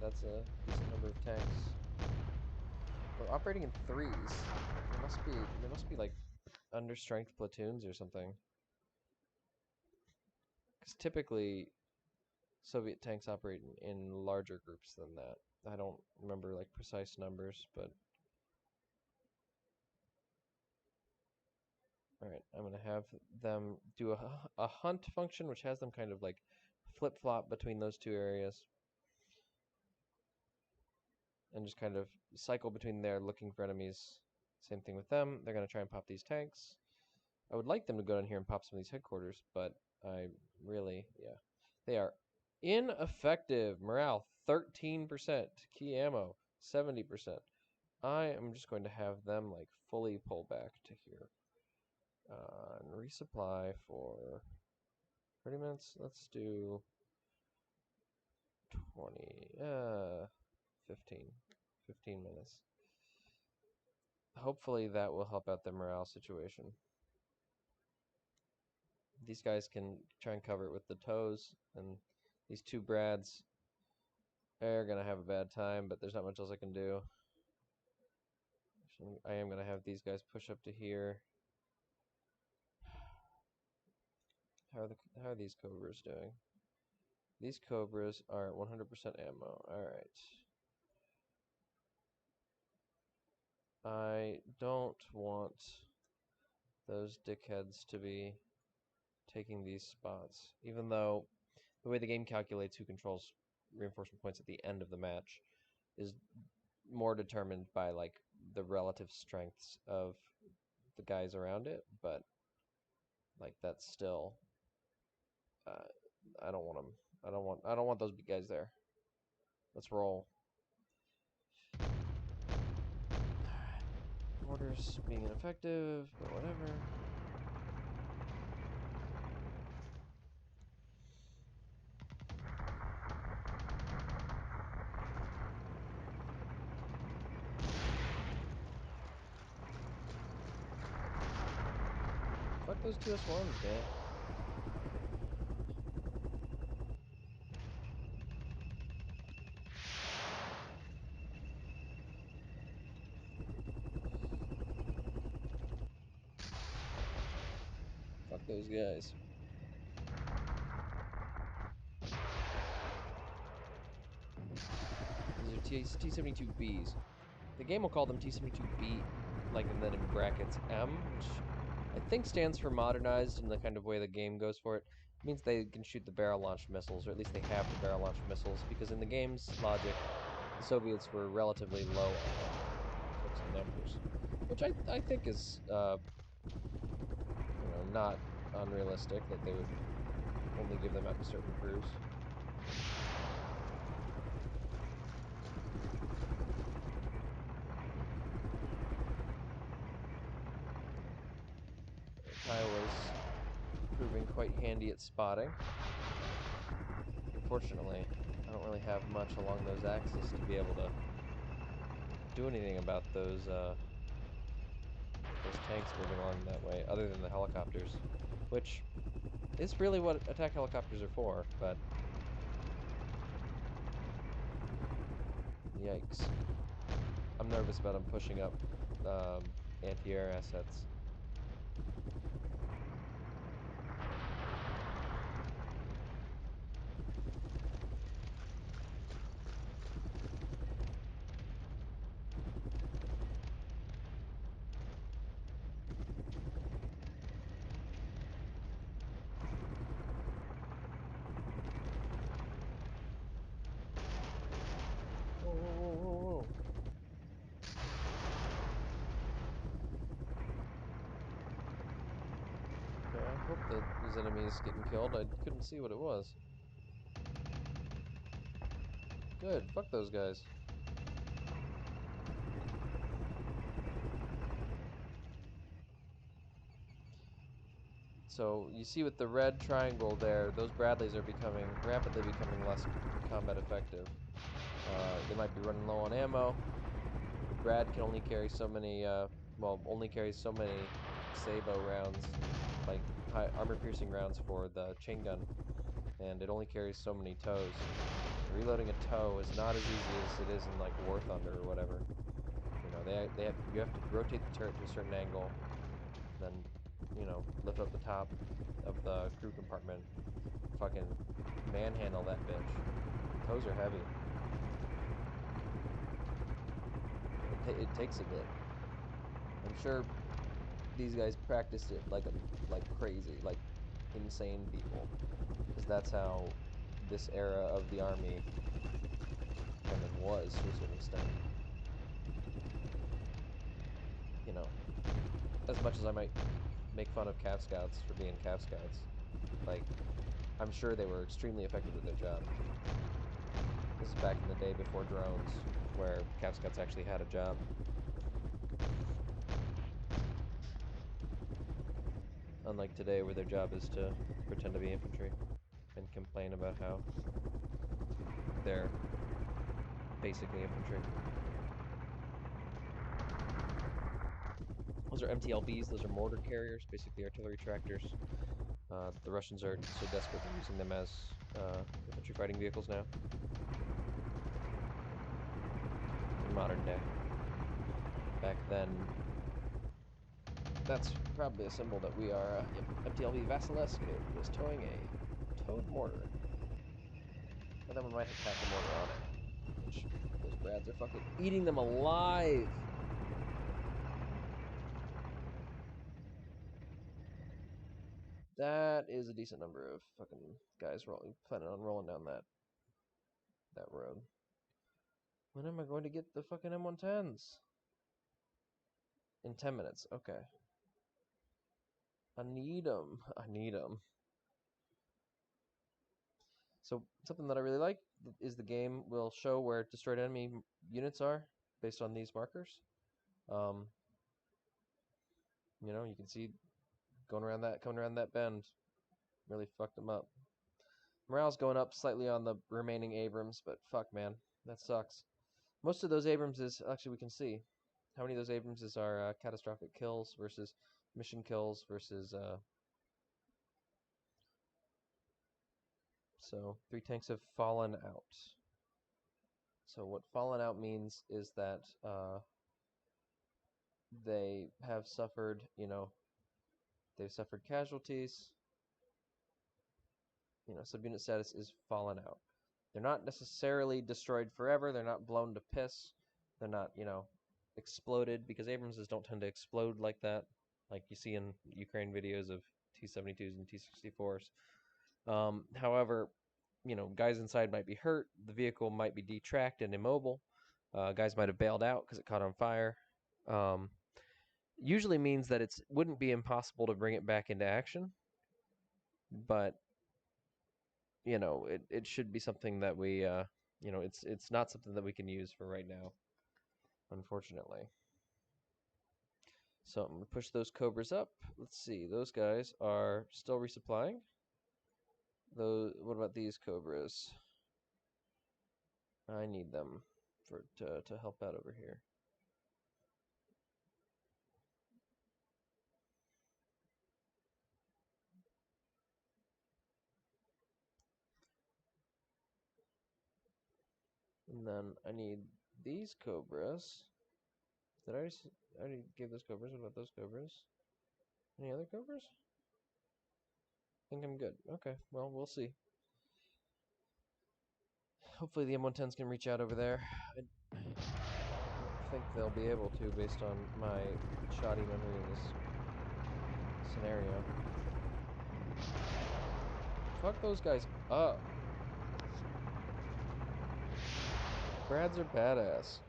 That's a decent number of tanks. They're operating in threes. They must be like understrength platoons or something. Because typically, Soviet tanks operate in larger groups than that. I don't remember like precise numbers, but all right, I'm gonna have them do a hunt function, which has them kind of like flip-flop between those two areas, and just kind of cycle between there, looking for enemies. Same thing with them. They're gonna try and pop these tanks. I would like them to go down here and pop some of these headquarters, but I really, yeah, they are ineffective. Morale 13%. Key ammo 70%. I am just going to have them like fully pull back to here. And resupply for 30 minutes. Let's do 20, 15 minutes. Hopefully that will help out the morale situation. These guys can try and cover it with the toes, and these two Brads, they're going to have a bad time, but there's not much else I can do. I am going to have these guys push up to here. How are these Cobras doing? These Cobras are at 100% ammo. Alright. I don't want those dickheads to be taking these spots, even though the way the game calculates who controls reinforcement points at the end of the match is more determined by like the relative strengths of the guys around it, but like that's still I don't want them. I don't want those big guys there. Let's roll. Orders being ineffective, but whatever. Fuck those 2S1s, man. Fuck those guys. These are T-72Bs. The game will call them T-72B, like, and then in brackets M, which I think stands for modernized in the kind of way the game goes for it. It means they can shoot the barrel-launched missiles, or at least they have the barrel-launched missiles, because in the game's logic, the Soviets were relatively low on numbers, which I think is, not unrealistic, that they would only give them out to certain crews. Kiowa's proving quite handy at spotting. Unfortunately, I don't really have much along those axes to be able to do anything about those tanks moving along that way, other than the helicopters, which is really what attack helicopters are for, but yikes. I'm nervous about them pushing up anti-air assets. Whoa. Okay, I hope that these enemies getting killed. I couldn't see what it was. Good, fuck those guys. So you see with the red triangle there, those Bradleys are rapidly becoming less combat effective. They might be running low on ammo. The Brad can only carry so many, only carries so many Sabo rounds, like armor-piercing rounds for the chain gun, and it only carries so many toes. Reloading a tow is not as easy as it is in like War Thunder or whatever. You know, you have to rotate the turret to a certain angle, then, you know, lift up the top of the crew compartment, and fucking manhandle that bitch. Tows are heavy. It takes a bit. I'm sure these guys practiced it like crazy, like insane people, because that's how this era of the army kind of was to a certain extent. You know, as much as I might make fun of Cav Scouts for being Cav Scouts, like, I'm sure they were extremely effective at their job. This is back in the day before drones, where Cav Scouts actually had a job. Unlike today, where their job is to pretend to be infantry and complain about how they're basically infantry. Those are MTLBs, those are mortar carriers, basically artillery tractors. The Russians are so desperate they're using them as infantry fighting vehicles now. In modern day. Back then, that's probably a symbol that we are, MTLB Vasilevsk was towing a towed mortar. And then we might have packed a mortar on it. Which, those Brads are fucking eating them alive! That is a decent number of fucking guys planning on rolling down that road. When am I going to get the fucking M110s? In 10 minutes, okay. I need them. I need them. So, something that I really like is the game will show where destroyed enemy units are based on these markers. You know, you can see coming around that bend really fucked them up. Morale's going up slightly on the remaining Abrams, but fuck, man, that sucks. Most of those Abramses, actually, we can see how many of those Abramses are catastrophic kills versus mission kills versus. So 3 tanks have fallen out. So what fallen out means is that they have suffered, you know, they've suffered casualties. You know, subunit status is fallen out. They're not necessarily destroyed forever. They're not blown to piss. They're not, you know, exploded, because Abramses don't tend to explode like that, like you see in Ukraine videos of T-72s and T-64s. However, you know, guys inside might be hurt. The vehicle might be detracked and immobile. Guys might have bailed out because it caught on fire. Usually means that it wouldn't be impossible to bring it back into action, but you know, it should be something that we, you know, it's not something that we can use for right now, unfortunately. So I'm going to push those Cobras up. Let's see, those guys are still resupplying. What about these Cobras? I need them to help out over here. And then I need these Cobras. Did I already give those Cobras? What about those Cobras? Any other Cobras? I think I'm good. Okay, well, we'll see. Hopefully the M110s can reach out over there. I think they'll be able to, based on my shoddy memory of this scenario. Fuck those guys up. Brads are badass.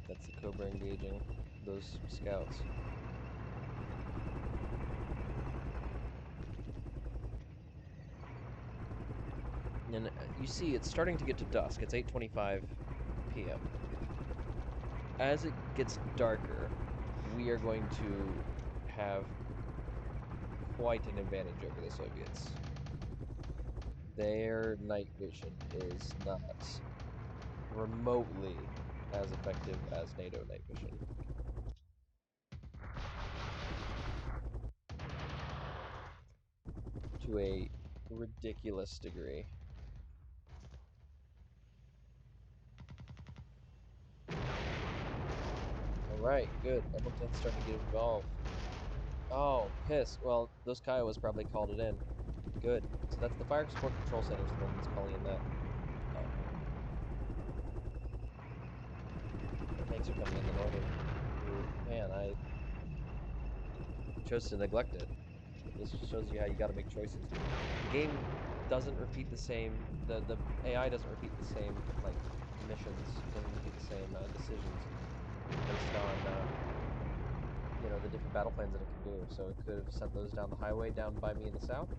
That's the Cobra engaging those scouts. And you see, it's starting to get to dusk. It's 8:25 p.m. As it gets darker, we are going to have quite an advantage over the Soviets. Their night vision is not remotely as effective as NATO night vision. to a ridiculous degree. Alright, good. Hamilton's starting to get involved. Oh, piss. Well, those Kiowas probably called it in. Good. So that's the Fire Support Control Center's the one that's calling in that. The tanks are coming in the northern. Man, I chose to neglect it. This just shows you how you gotta make choices. The game doesn't repeat the same, the AI doesn't repeat the same, like, missions, doesn't repeat the same decisions based on, you know, the different battle plans that it can do. So it could have sent those down the highway down by me in the south,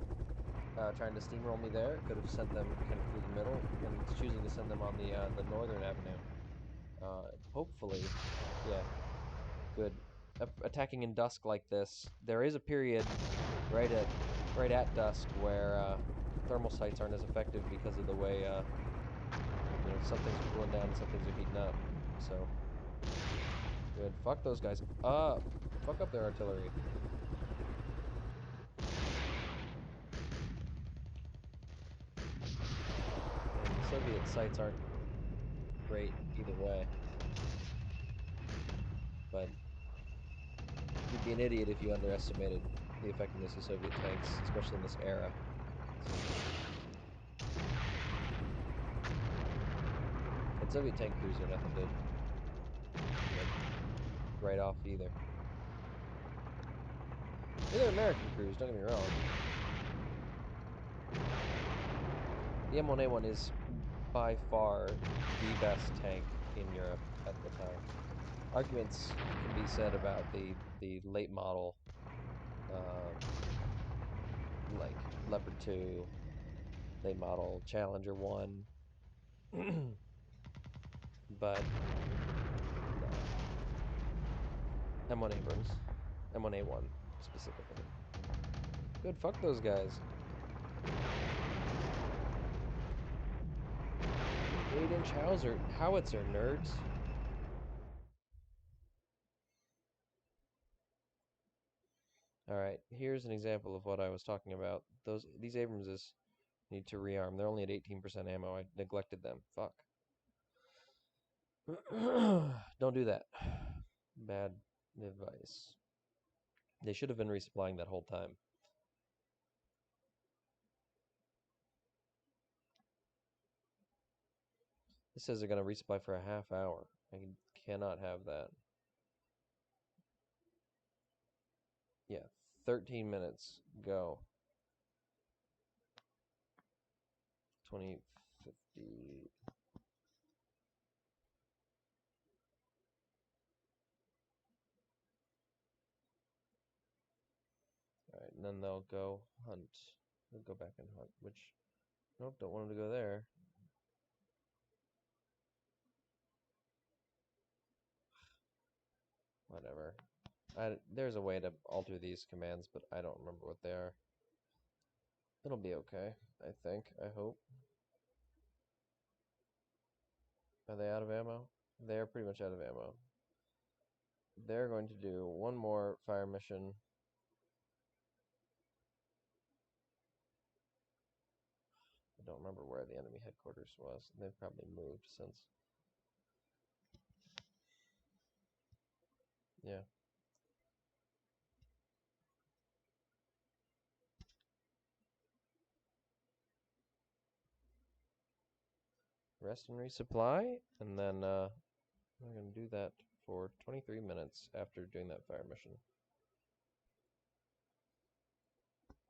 trying to steamroll me there. It could have sent them kind of through the middle, and it's choosing to send them on the northern avenue. Hopefully, yeah, good. Attacking in dusk like this, there is a period right at dusk where thermal sights aren't as effective because of the way you know, some things are cooling down and some things are heating up. So good. Fuck those guys up. Fuck up their artillery. And the Soviet sights aren't great either way, but you'd be an idiot if you underestimated the effectiveness of Soviet tanks, especially in this era. And Soviet tank crews are nothing to write off either. They're American crews, don't get me wrong. The M1A1 is by far the best tank in Europe at the time. Arguments can be said about the late model, like Leopard 2, late model Challenger 1, but no. M1 Abrams, M1A1 specifically. Good, fuck those guys. 8-inch howitzer, nerds. Alright, here's an example of what I was talking about. These Abramses need to rearm. They're only at 18% ammo. I neglected them. Fuck. Don't do that. Bad advice. They should have been resupplying that whole time. This says they're going to resupply for a half hour. I cannot have that. Yeah, 13 minutes. Go. 2050. Alright, and then they'll go hunt. They'll go back and hunt, which, nope, don't want them to go there. Whatever. There's a way to alter these commands, but I don't remember what they are. It'll be okay, I think, I hope. Are they out of ammo? They're pretty much out of ammo. They're going to do one more fire mission. I don't remember where the enemy headquarters was. They've probably moved since. Yeah. Rest and resupply, and then we're going to do that for 23 minutes after doing that fire mission.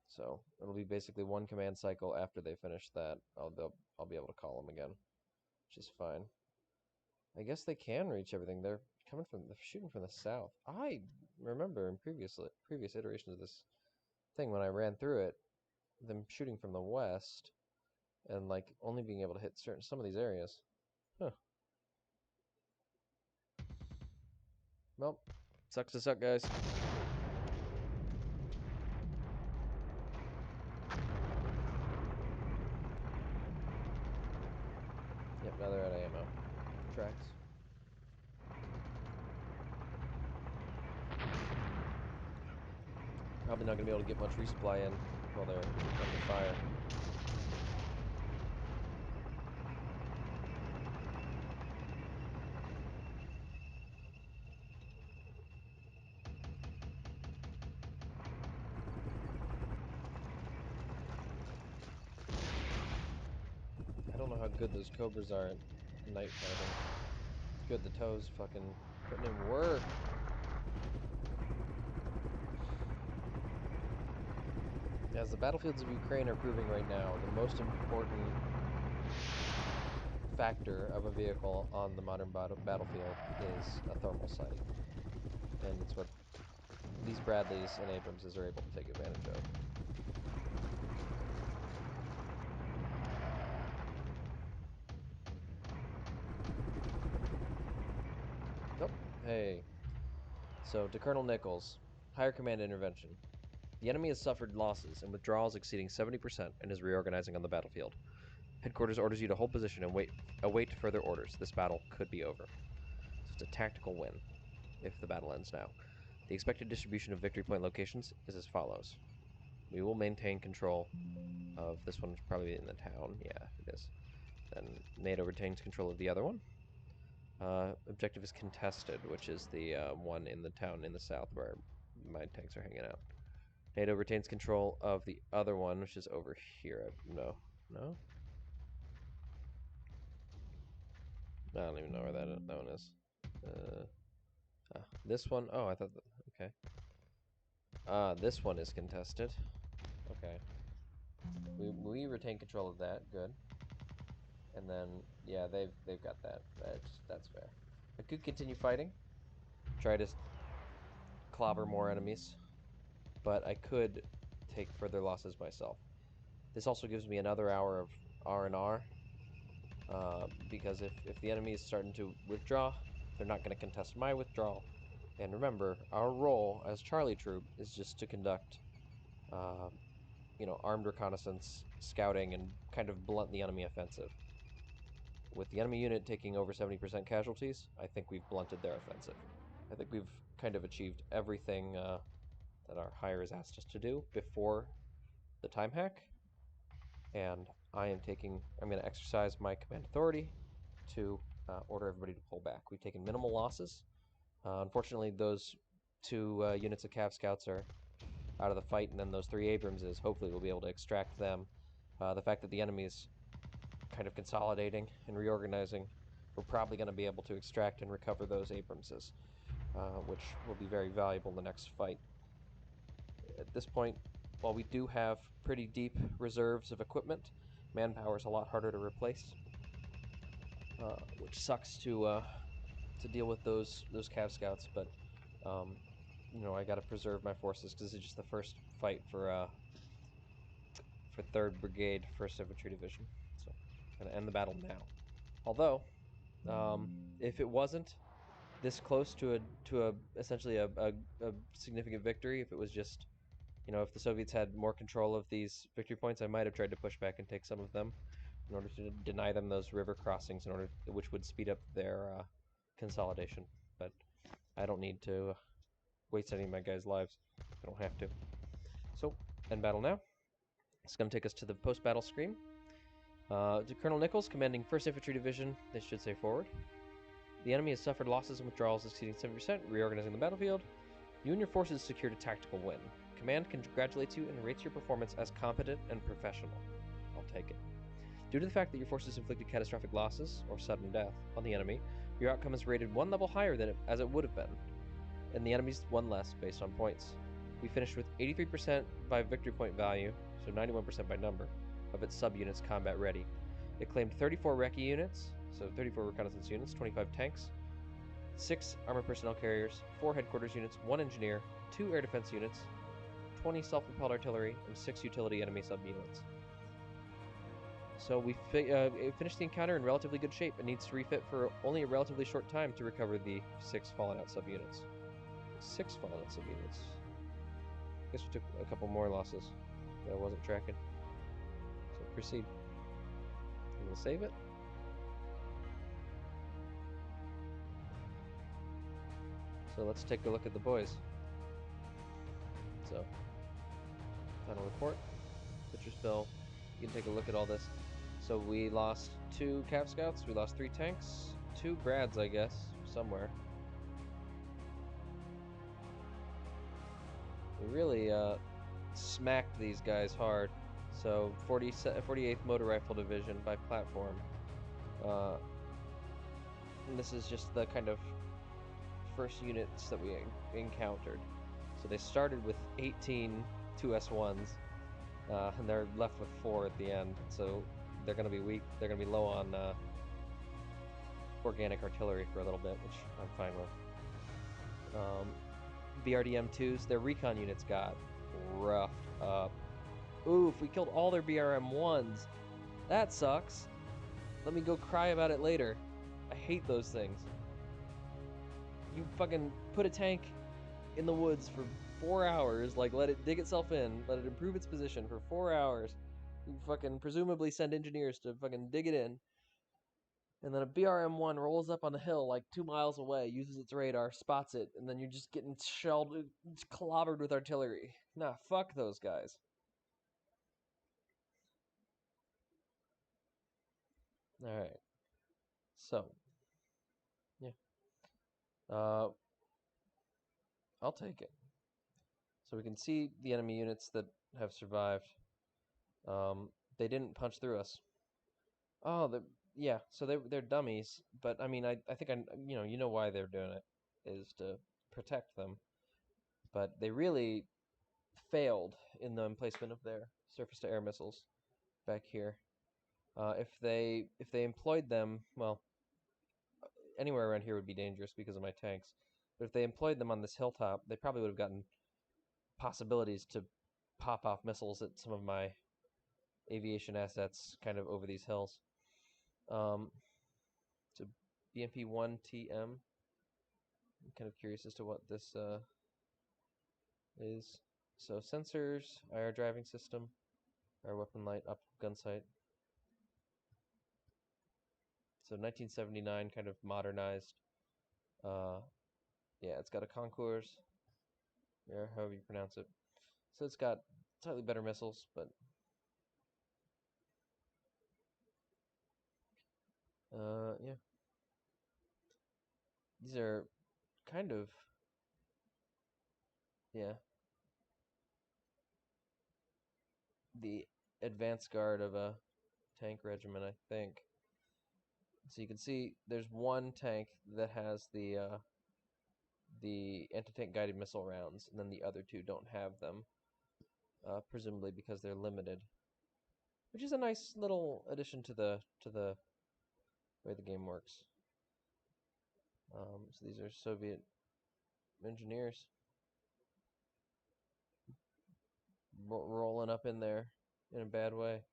So it'll be basically one command cycle after they finish that. I'll be able to call them again, which is fine. I guess they can reach everything. They're shooting from the south. I remember in previous iterations of this thing when I ran through it, them shooting from the west and like only being able to hit some of these areas. Huh. Well, sucks to suck, guys. Yep, now they're out of ammo. Tracks. Probably not going to be able to get much resupply in while they're under fire. I don't know how good those Cobras are at night fighting. Good, the toes fucking putting in work. As the battlefields of Ukraine are proving right now, the most important factor of a vehicle on the modern battlefield is a thermal sight. And it's what these Bradleys and Abramses are able to take advantage of. Oh, hey. So, to Colonel Nichols, Higher Command Intervention. The enemy has suffered losses and withdrawals exceeding 70% and is reorganizing on the battlefield. Headquarters orders you to hold position and await further orders. This battle could be over. So it's a tactical win, if the battle ends now. The expected distribution of victory point locations is as follows. We will maintain control of this one, probably in the town. Yeah, it is. Then NATO retains control of the other one. Objective is contested, which is the one in the town in the south where my tanks are hanging out. NATO retains control of the other one, which is over here. No? I don't even know where that one is. This one? Oh, I thought... okay. This one is contested. Okay. We retain control of that. Good. And then, yeah, they've got that. That's fair. I could continue fighting. Try to clobber more enemies. But I could take further losses myself. This also gives me another hour of R&R. Because if the enemy is starting to withdraw, they're not going to contest my withdrawal. And remember, our role as Charlie Troop is just to conduct, armed reconnaissance, scouting, and kind of blunt the enemy offensive. With the enemy unit taking over 70% casualties, I think we've blunted their offensive. I think we've kind of achieved everything that our hire has asked us to do before the time hack. And I'm going to exercise my command authority to order everybody to pull back. We've taken minimal losses. Unfortunately, those 2 units of Cav Scouts are out of the fight, and then those 3 Abramses, hopefully we'll be able to extract them. The fact that the enemy's kind of consolidating and reorganizing, we're probably going to be able to extract and recover those Abramses, which will be very valuable in the next fight. At this point, while we do have pretty deep reserves of equipment, manpower is a lot harder to replace, which sucks to deal with those Cav Scouts, but I got to preserve my forces because this is just the first fight for 3rd Brigade, 1st Infantry Division. So I'm gonna end the battle now. Although, if it wasn't this close to essentially a significant victory, if it was just, if the Soviets had more control of these victory points, I might have tried to push back and take some of them in order to deny them those river crossings, which would speed up their consolidation. But I don't need to waste any of my guys' lives. I don't have to. So, end battle now. It's going to take us to the post-battle screen. To Colonel Nichols, commanding 1st Infantry Division, this should say forward. The enemy has suffered losses and withdrawals exceeding 70%, reorganizing the battlefield. You and your forces secured a tactical win. Command congratulates you and rates your performance as competent and professional. I'll take it. Due to the fact that your forces inflicted catastrophic losses, or sudden death, on the enemy, your outcome is rated 1 level higher than as it would have been, and the enemy's 1 less based on points. We finished with 83% by victory point value, so 91% by number, of its subunits combat ready. It claimed 34 recce units, so 34 reconnaissance units, 25 tanks, 6 armored personnel carriers, 4 headquarters units, 1 engineer, 2 air defense units, 20 self-propelled artillery, and 6 utility enemy subunits. So we finished the encounter in relatively good shape and needs to refit for only a relatively short time to recover the 6 fallen out subunits. 6 fallen out subunits. I guess we took a couple more losses that I wasn't tracking. So proceed. I'm gonna save it. So let's take a look at the boys. So Final report. Picture spill. You can take a look at all this. So we lost 2 Cav Scouts, we lost 3 tanks, 2 Brads, I guess, somewhere. We really smacked these guys hard. So 48th Motor Rifle Division by platform. And this is just the kind of first units that we encountered. So they started with 18 2S1s, and they're left with 4 at the end. So they're going to be weak. They're going to be low on organic artillery for a little bit, which I'm fine with. BRDM2s, their recon units got roughed up. Oof, we killed all their BRM1s. That sucks. Let me go cry about it later. I hate those things. You fucking put a tank in the woods for 4 hours, like let it dig itself in, let it improve its position for 4 hours. You fucking presumably send engineers to fucking dig it in. And then a BRM-1 rolls up on the hill like 2 miles away, uses its radar, spots it, and then you're just getting shelled, clobbered with artillery. Nah, fuck those guys. Alright. So. Yeah. I'll take it. So we can see the enemy units that have survived. They didn't punch through us. Oh, yeah. So they're dummies, but I mean, I think you know why they're doing it is to protect them. But they really failed in the emplacement of their surface-to-air missiles back here. If they employed them, well, anywhere around here would be dangerous because of my tanks. But if they employed them on this hilltop, they probably would have gotten possibilities to pop off missiles at some of my aviation assets kind of over these hills. So BMP-1TM. I'm kind of curious as to what this is. So sensors, IR driving system, IR weapon light, up gun sight. So 1979 kind of modernized. Yeah, it's got a concourse, or however you pronounce it. So it's got slightly better missiles, but yeah. These are kind of, yeah, the advance guard of a tank regiment, I think. So you can see there's one tank that has the anti-tank guided missile rounds, and then the other 2 don't have them, presumably because they're limited, which is a nice little addition to the way the game works. So these are Soviet engineers rolling up in there in a bad way.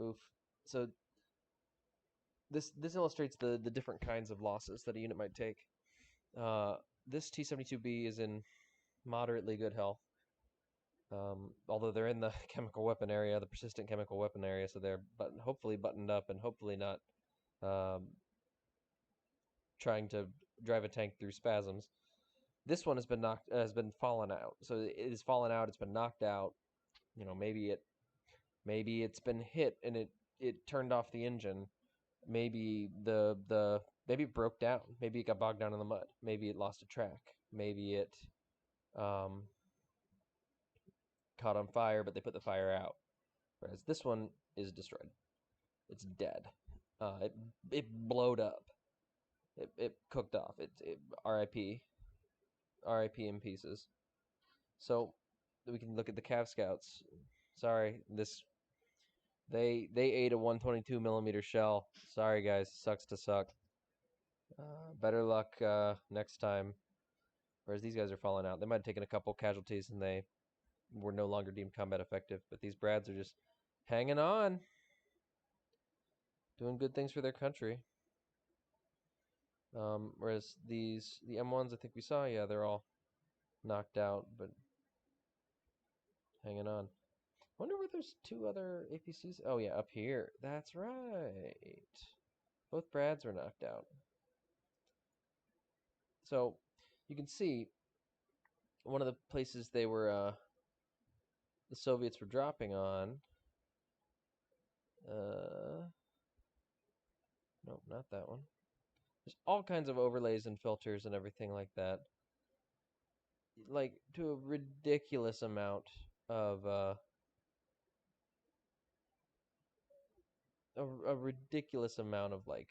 Oof. So this illustrates the different kinds of losses that a unit might take. This T-72B is in moderately good health. Although they're in the chemical weapon area, the persistent chemical weapon area, so they're hopefully buttoned up and hopefully not trying to drive a tank through spasms. This one has been fallen out. So it has fallen out. It's been knocked out. You know, maybe it's been hit and it turned off the engine. Maybe maybe it broke down. Maybe it got bogged down in the mud. Maybe it lost a track. Maybe it caught on fire, but they put the fire out. Whereas this one is destroyed. It's dead. It blowed up. It cooked off. It RIP in pieces. So we can look at the Cav Scouts. Sorry, they ate a 122 millimeter shell. Sorry guys, sucks to suck. Better luck next time. Whereas these guys are falling out. They might have taken a couple casualties and they were no longer deemed combat effective. But these Brads are just hanging on, doing good things for their country. Whereas the M1s I think we saw, yeah, they're all knocked out, but hanging on. I wonder where there's 2 other APCs. Oh yeah, up here. That's right. Both Brads were knocked out. So you can see one of the places they were the Soviets were dropping on. No, not that one. There's all kinds of overlays and filters and everything like that. Like, to a ridiculous amount of, a ridiculous amount of, like,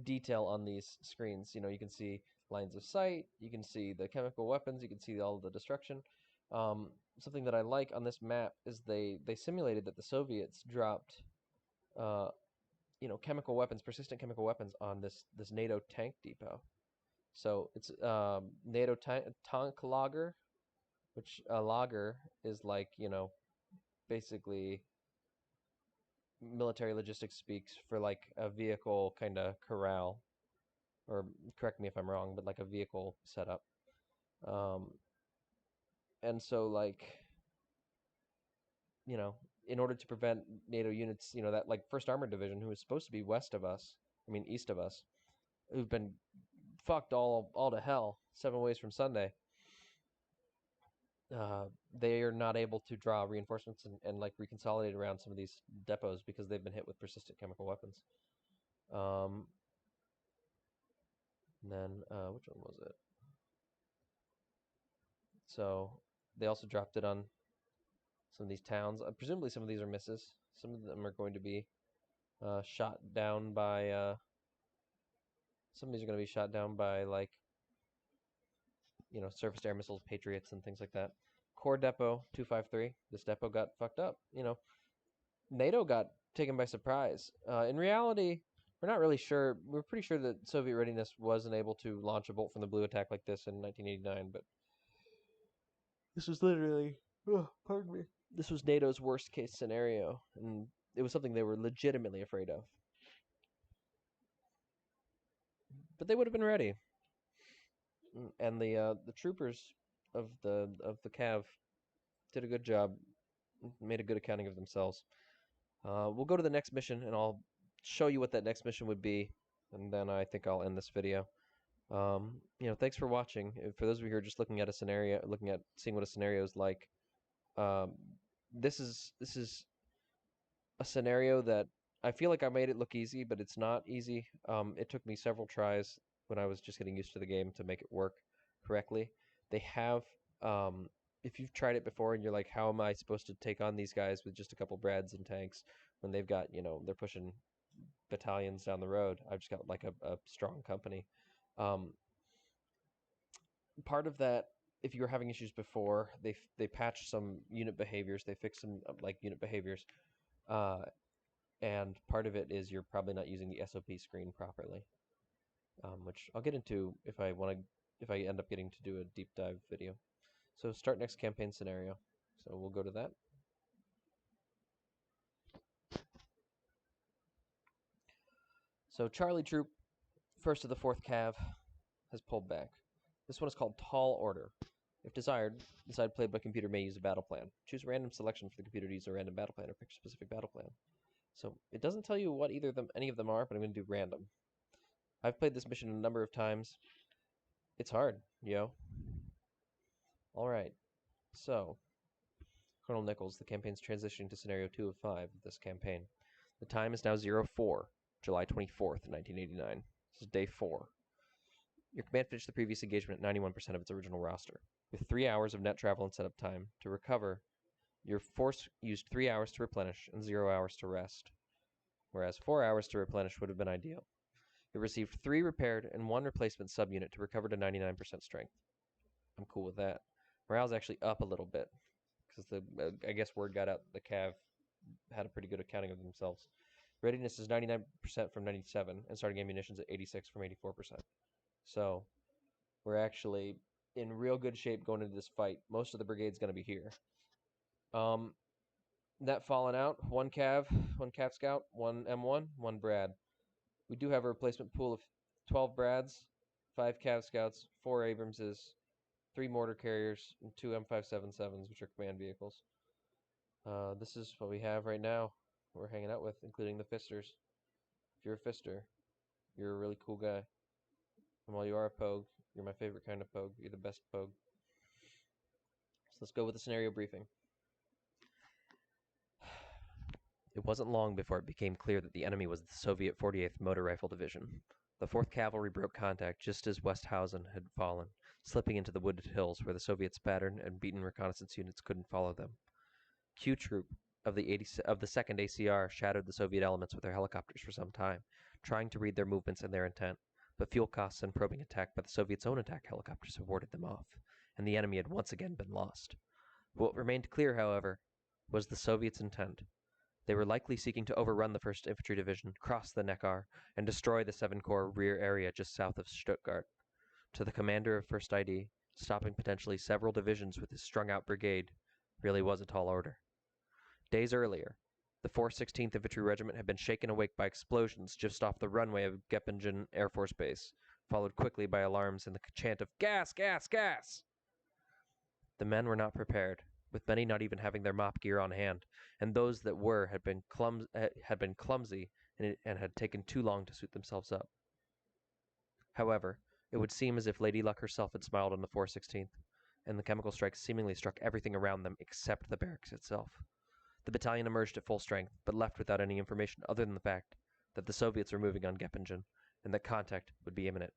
detail on these screens. You can see lines of sight, you can see the chemical weapons, you can see all of the destruction. Something that I like on this map is they simulated that the Soviets dropped chemical weapons, persistent chemical weapons on this NATO tank depot. So it's NATO tank lager, which a lager is like, basically military logistics speaks for like a vehicle kind of corral, or correct me if I'm wrong, but like a vehicle setup. And so like, in order to prevent NATO units, that like 1st Armored Division, who is supposed to be east of us, who've been fucked all to hell 7 ways from Sunday. They are not able to draw reinforcements and like reconsolidate around some of these depots because they've been hit with persistent chemical weapons. And then which one was it? So they also dropped it on some of these towns. Presumably some of these are misses. Some of them are going to be shot down by. Some of these are going to be shot down by like, surface air missiles, Patriots, and things like that. Core Depot 253. This depot got fucked up. NATO got taken by surprise. In reality, we're not really sure. We're pretty sure that Soviet readiness wasn't able to launch a bolt from the blue attack like this in 1989, but this was literally, pardon me, this was NATO's worst case scenario, and it was something they were legitimately afraid of. But they would have been ready, and the troopers of the Cav did a good job, made a good accounting of themselves. We'll go to the next mission, and I'll show you what that next mission would be, and then I think I'll end this video. Thanks for watching. For those of you who are just looking at a scenario, seeing what a scenario is like, this is a scenario that I feel like I made it look easy, but it's not easy. It took me several tries when I was just getting used to the game to make it work correctly. They have, if you've tried it before and you're like, how am I supposed to take on these guys with just a couple Brads and tanks when they've got, they're pushing battalions down the road? I've just got like a strong company. Part of that, if you were having issues before, they patched some unit behaviors, they fixed some like unit behaviors, and part of it is you're probably not using the SOP screen properly, which I'll get into if I end up getting to do a deep dive video. So start next campaign scenario. So we'll go to that. So Charlie Troop, 1st of the 4th Cav, has pulled back. This one is called Tall Order. If desired, the side played by computer may use a battle plan. Choose a random selection for the computer to use a random battle plan or pick a specific battle plan. So it doesn't tell you what any of them are, but I'm going to do random. I've played this mission a number of times. It's hard, yo. Alright, so Colonel Nichols, the campaign's transitioning to scenario 2 of 5 of this campaign. The time is now 04, July 24th, 1989. This is day 4. Your command finished the previous engagement at 91% of its original roster. With 3 hours of net travel and setup time to recover, your force used 3 hours to replenish and 0 hours to rest, whereas 4 hours to replenish would have been ideal. It received 3 repaired and 1 replacement subunit to recover to 99% strength. I'm cool with that. Morale's actually up a little bit, because I guess word got out the Cav had a pretty good accounting of themselves. Readiness is 99% from 97, and starting ammunitions at 86 from 84%. So we're actually in real good shape going into this fight. Most of the brigade's going to be here. That fallen out, 1 Cav, 1 Cav Scout, 1 M1, 1 Brad. We do have a replacement pool of 12 Brads, 5 Cav Scouts, 4 Abramses, 3 mortar carriers, and 2 M577s, which are command vehicles. This is what we have right now. We're hanging out with, including the Fisters. If you're a Fister, you're a really cool guy. And while you are a Pogue, you're my favorite kind of Pogue. You're the best Pogue. let's go with the scenario briefing. It wasn't long before it became clear that the enemy was the Soviet 48th Motor Rifle Division. The 4th Cavalry broke contact just as Westhausen had fallen, slipping into the wooded hills where the Soviets' battered and beaten reconnaissance units couldn't follow them. Q Troop of the 2nd ACR shadowed the Soviet elements with their helicopters for some time, trying to read their movements and their intent, but fuel costs and probing attack by the Soviets' own attack helicopters have warded them off, and the enemy had once again been lost. What remained clear, however, was the Soviets' intent. They were likely seeking to overrun the 1st Infantry Division, cross the Neckar, and destroy the 7 Corps rear area just south of Stuttgart. To the commander of 1st ID, stopping potentially several divisions with his strung-out brigade really was a tall order. Days earlier, the 416th Infantry Regiment had been shaken awake by explosions just off the runway of Göppingen Air Force Base, followed quickly by alarms and the chant of "Gas! Gas! Gas!" The men were not prepared, with many not even having their mop gear on hand, and those that were had been clumsy and had taken too long to suit themselves up. However, it would seem as if Lady Luck herself had smiled on the 416th, and the chemical strikes seemingly struck everything around them except the barracks itself. The battalion emerged at full strength, but left without any information other than the fact that the Soviets were moving on Göppingen, and that contact would be imminent.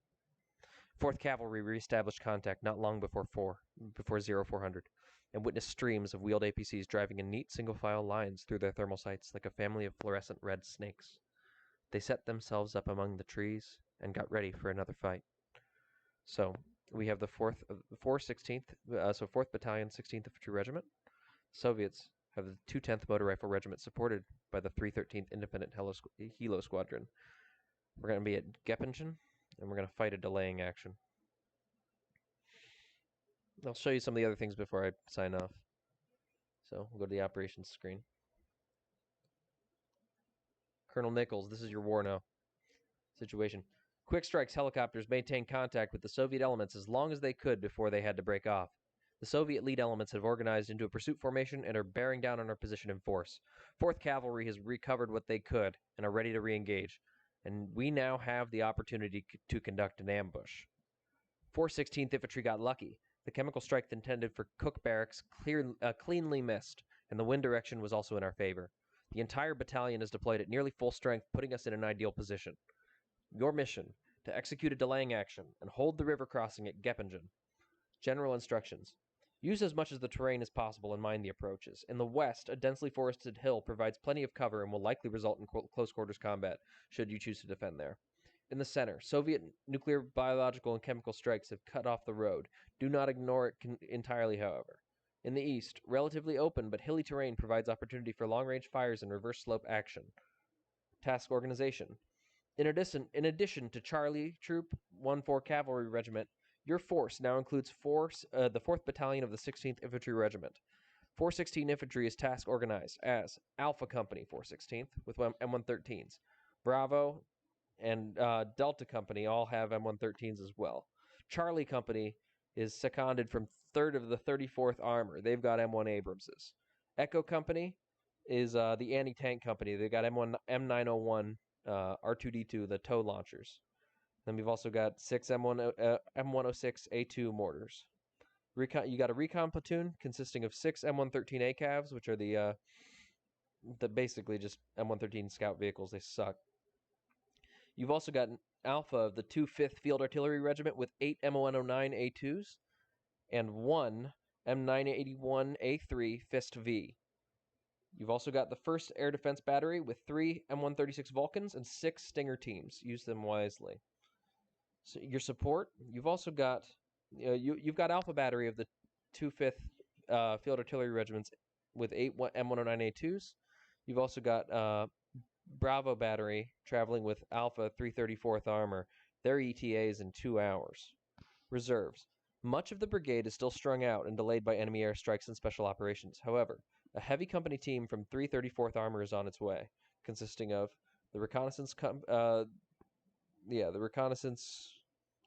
4th Cavalry re-established contact not long before 0400, and witnessed streams of wheeled APCs driving in neat single-file lines through their thermal sights like a family of fluorescent red snakes. They set themselves up among the trees and got ready for another fight. So, we have the 4th Battalion, 16th Infantry Regiment. Soviets have the 210th Motor Rifle Regiment supported by the 313th Independent Helo Squadron. We're going to be at Göppingen, and we're going to fight a delaying action. I'll show you some of the other things before I sign off. So, we'll go to the operations screen. Colonel Nichols, this is your war now. Situation. Quick Strike's helicopters maintained contact with the Soviet elements as long as they could before they had to break off. The Soviet lead elements have organized into a pursuit formation and are bearing down on our position in force. 4th Cavalry has recovered what they could and are ready to re-engage, and we now have the opportunity to conduct an ambush. 416th Infantry got lucky. The chemical strike intended for Cook Barracks cleanly missed, and the wind direction was also in our favor. The entire battalion is deployed at nearly full strength, putting us in an ideal position. Your mission, to execute a delaying action and hold the river crossing at Göppingen. General instructions. Use as much of the terrain as possible and mind the approaches. In the west, a densely forested hill provides plenty of cover and will likely result in close quarters combat, should you choose to defend there. In the center, Soviet nuclear, biological, and chemical strikes have cut off the road. Do not ignore it entirely, however. In the east, relatively open but hilly terrain provides opportunity for long-range fires and reverse slope action. Task organization. In addition to Charlie Troop 1-4 Cavalry Regiment, your force now includes the 4th Battalion of the 16th Infantry Regiment. 416 Infantry is task organized as Alpha Company 416th with M113s. Bravo and Delta Company all have M113s as well. Charlie Company is seconded from 3rd of the 34th Armor. They've got M1 Abramses. Echo Company is the Anti-Tank Company. They've got M901 R2D2, the tow launchers. Then we've also got 6 M106A2 mortars. You got a recon platoon consisting of 6 M113 ACAVs, which are the basically just M113 scout vehicles. They suck. You've also got an Alpha of the 2/5th Field Artillery Regiment with 8 M109A2s and 1 M981A3 Fist V. You've also got the 1st Air Defense Battery with 3 M136 Vulcans and 6 Stinger teams. Use them wisely. So your support, you've also got you've got Alpha Battery of the 2/5th Field Artillery Regiments with 8 M109A2s. You've also got Bravo Battery traveling with Alpha 334th Armor. Their ETA is in 2 hours. Reserves. Much of the brigade is still strung out and delayed by enemy airstrikes and special operations. However, a heavy company team from 334th Armor is on its way, consisting of the reconnaissance the reconnaissance,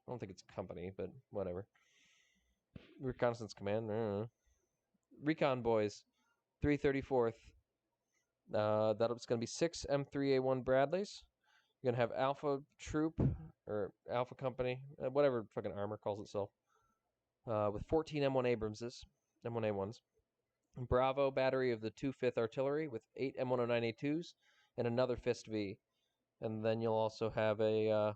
I don't think it's company, but whatever. Reconnaissance command, Recon boys, 334th. That's going to be 6 M3A1 Bradleys. You're going to have Alpha Troop, or Alpha Company, whatever fucking armor calls itself, with 14 M1 Abramses. M1A1s. Bravo battery of the 2 5th Artillery with 8 M109A2s and another Fist V. And then you'll also have a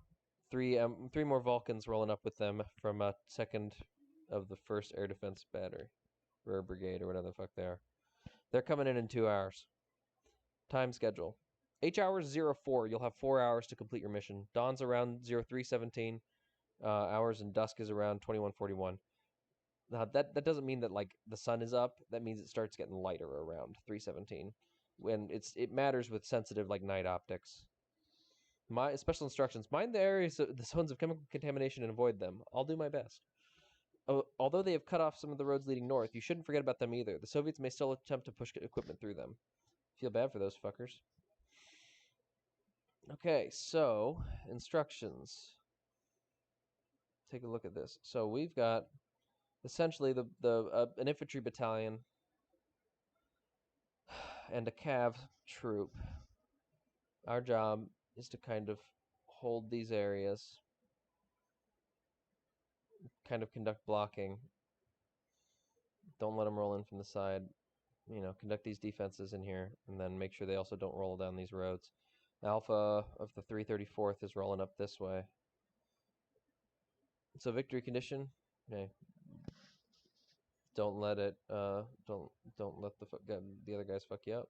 three more Vulcans rolling up with them from 2nd of the 1st Air Defense Battery, Rear Brigade, or whatever the fuck they are. They're coming in 2 hours. Time schedule. H hours 04, you'll have 4 hours to complete your mission. Dawn's around 0317 hours, and dusk is around 2141. Now, that doesn't mean that like the sun is up. That means it starts getting lighter around 317. When it matters with sensitive like night optics. My special instructions: mind the areas, the zones of chemical contamination, and avoid them. I'll do my best. Although they have cut off some of the roads leading north, you shouldn't forget about them either. The Soviets may still attempt to push equipment through them. Feel bad for those fuckers. Okay, so instructions. Take a look at this. So we've got essentially an infantry battalion and a cav troop. Our job is to kind of hold these areas, kind of conduct blocking. Don't let them roll in from the side. You know, conduct these defenses in here, and then make sure they also don't roll down these roads. Alpha of the 334th is rolling up this way. So victory condition. Okay. Don't let it. Don't let the other guys fuck you up.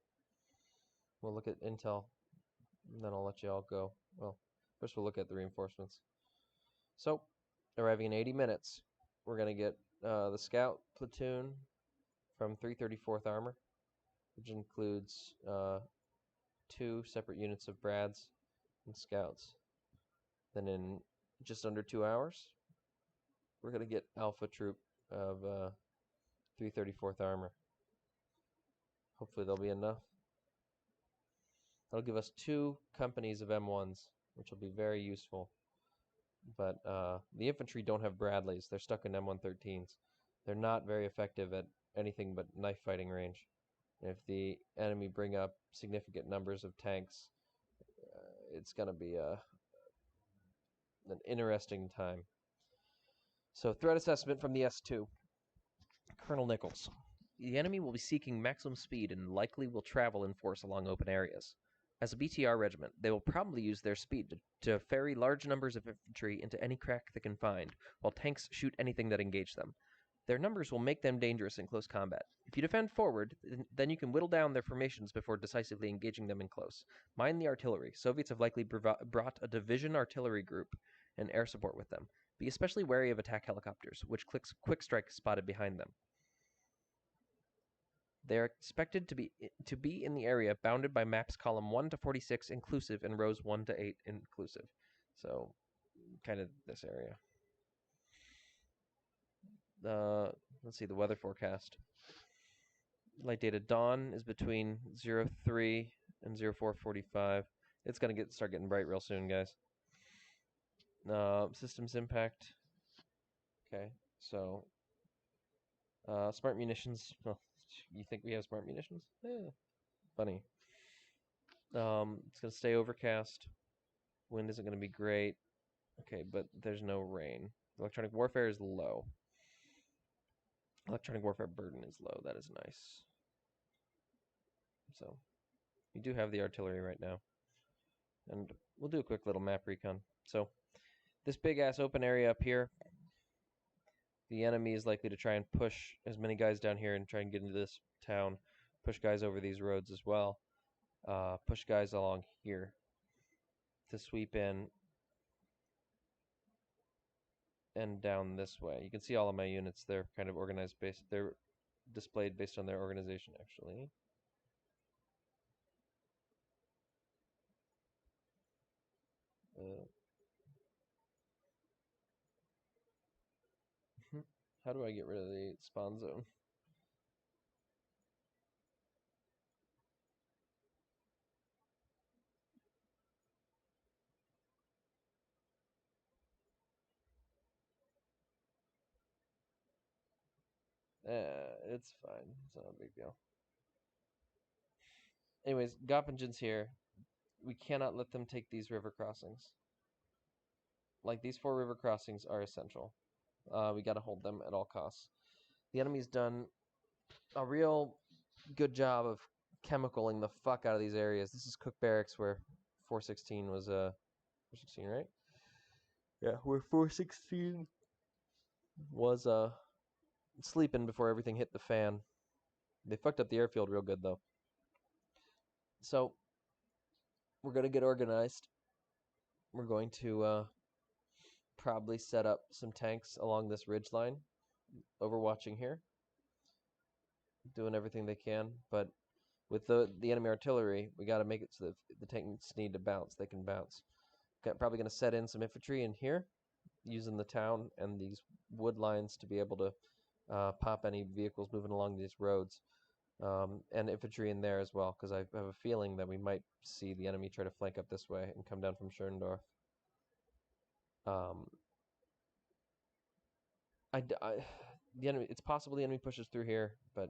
We'll look at intel, and then I'll let you all go. Well, first we'll look at the reinforcements. So, arriving in 80 minutes, we're gonna get the scout platoon from 334th Armor, which includes 2 separate units of Brads and Scouts. Then in just under 2 hours, we're going to get Alpha Troop of 334th Armor. Hopefully there'll be enough. That'll give us 2 companies of M1s, which will be very useful. But the infantry don't have Bradleys. They're stuck in M113s. They're not very effective at anything but knife fighting range. If the enemy bring up significant numbers of tanks, it's going to be an interesting time. So, threat assessment from the S2. Colonel Nichols. The enemy will be seeking maximum speed and likely will travel in force along open areas. As a BTR regiment, they will probably use their speed to ferry large numbers of infantry into any crack they can find, while tanks shoot anything that engage them. Their numbers will make them dangerous in close combat. If you defend forward, then you can whittle down their formations before decisively engaging them in close. Mind the artillery. Soviets have likely brought a division artillery group and air support with them. Be especially wary of attack helicopters, which quick strike spotted behind them. They are expected to be in the area bounded by maps column 1 to 46 inclusive and rows 1 to 8 inclusive. So, kind of this area. Let's see the weather forecast. Light data dawn is between 03 and 0445. It's gonna start getting bright real soon, guys. Systems impact. Okay, so smart munitions. Well, you think we have smart munitions? Yeah, funny. It's gonna stay overcast. Wind isn't gonna be great. Okay, but there's no rain. Electronic warfare is low. Electronic warfare burden is low. That is nice. So, we do have the artillery right now. And we'll do a quick little map recon. So, this big-ass open area up here, the enemy is likely to try and push as many guys down here and try and get into this town. Push guys over these roads as well. Push guys along here to sweep in and down this way. You can see all of my units. They're kind of organized based. They're displayed based on their organization, actually. How do I get rid of the spawn zone? It's fine. It's not a big deal. Anyways, Goppingen's here. We cannot let them take these river crossings. Like, these 4 river crossings are essential. We gotta hold them at all costs. The enemy's done a real good job of chemicaling the fuck out of these areas. This is Cook Barracks where 416 was 416, right? Yeah, where 416 was sleeping before everything hit the fan. They fucked up the airfield real good though. So we're gonna get organized. We're going to probably set up some tanks along this ridge line, overwatching here, doing everything they can. But with the enemy artillery, we got to make it so that if the tanks need to bounce, they can bounce. Probably going to set in some infantry in here, using the town and these wood lines to be able to pop any vehicles moving along these roads. And infantry in there as well, because I have a feeling that we might see the enemy try to flank up this way and come down from Schorndorf. The enemy. It's possible the enemy pushes through here, but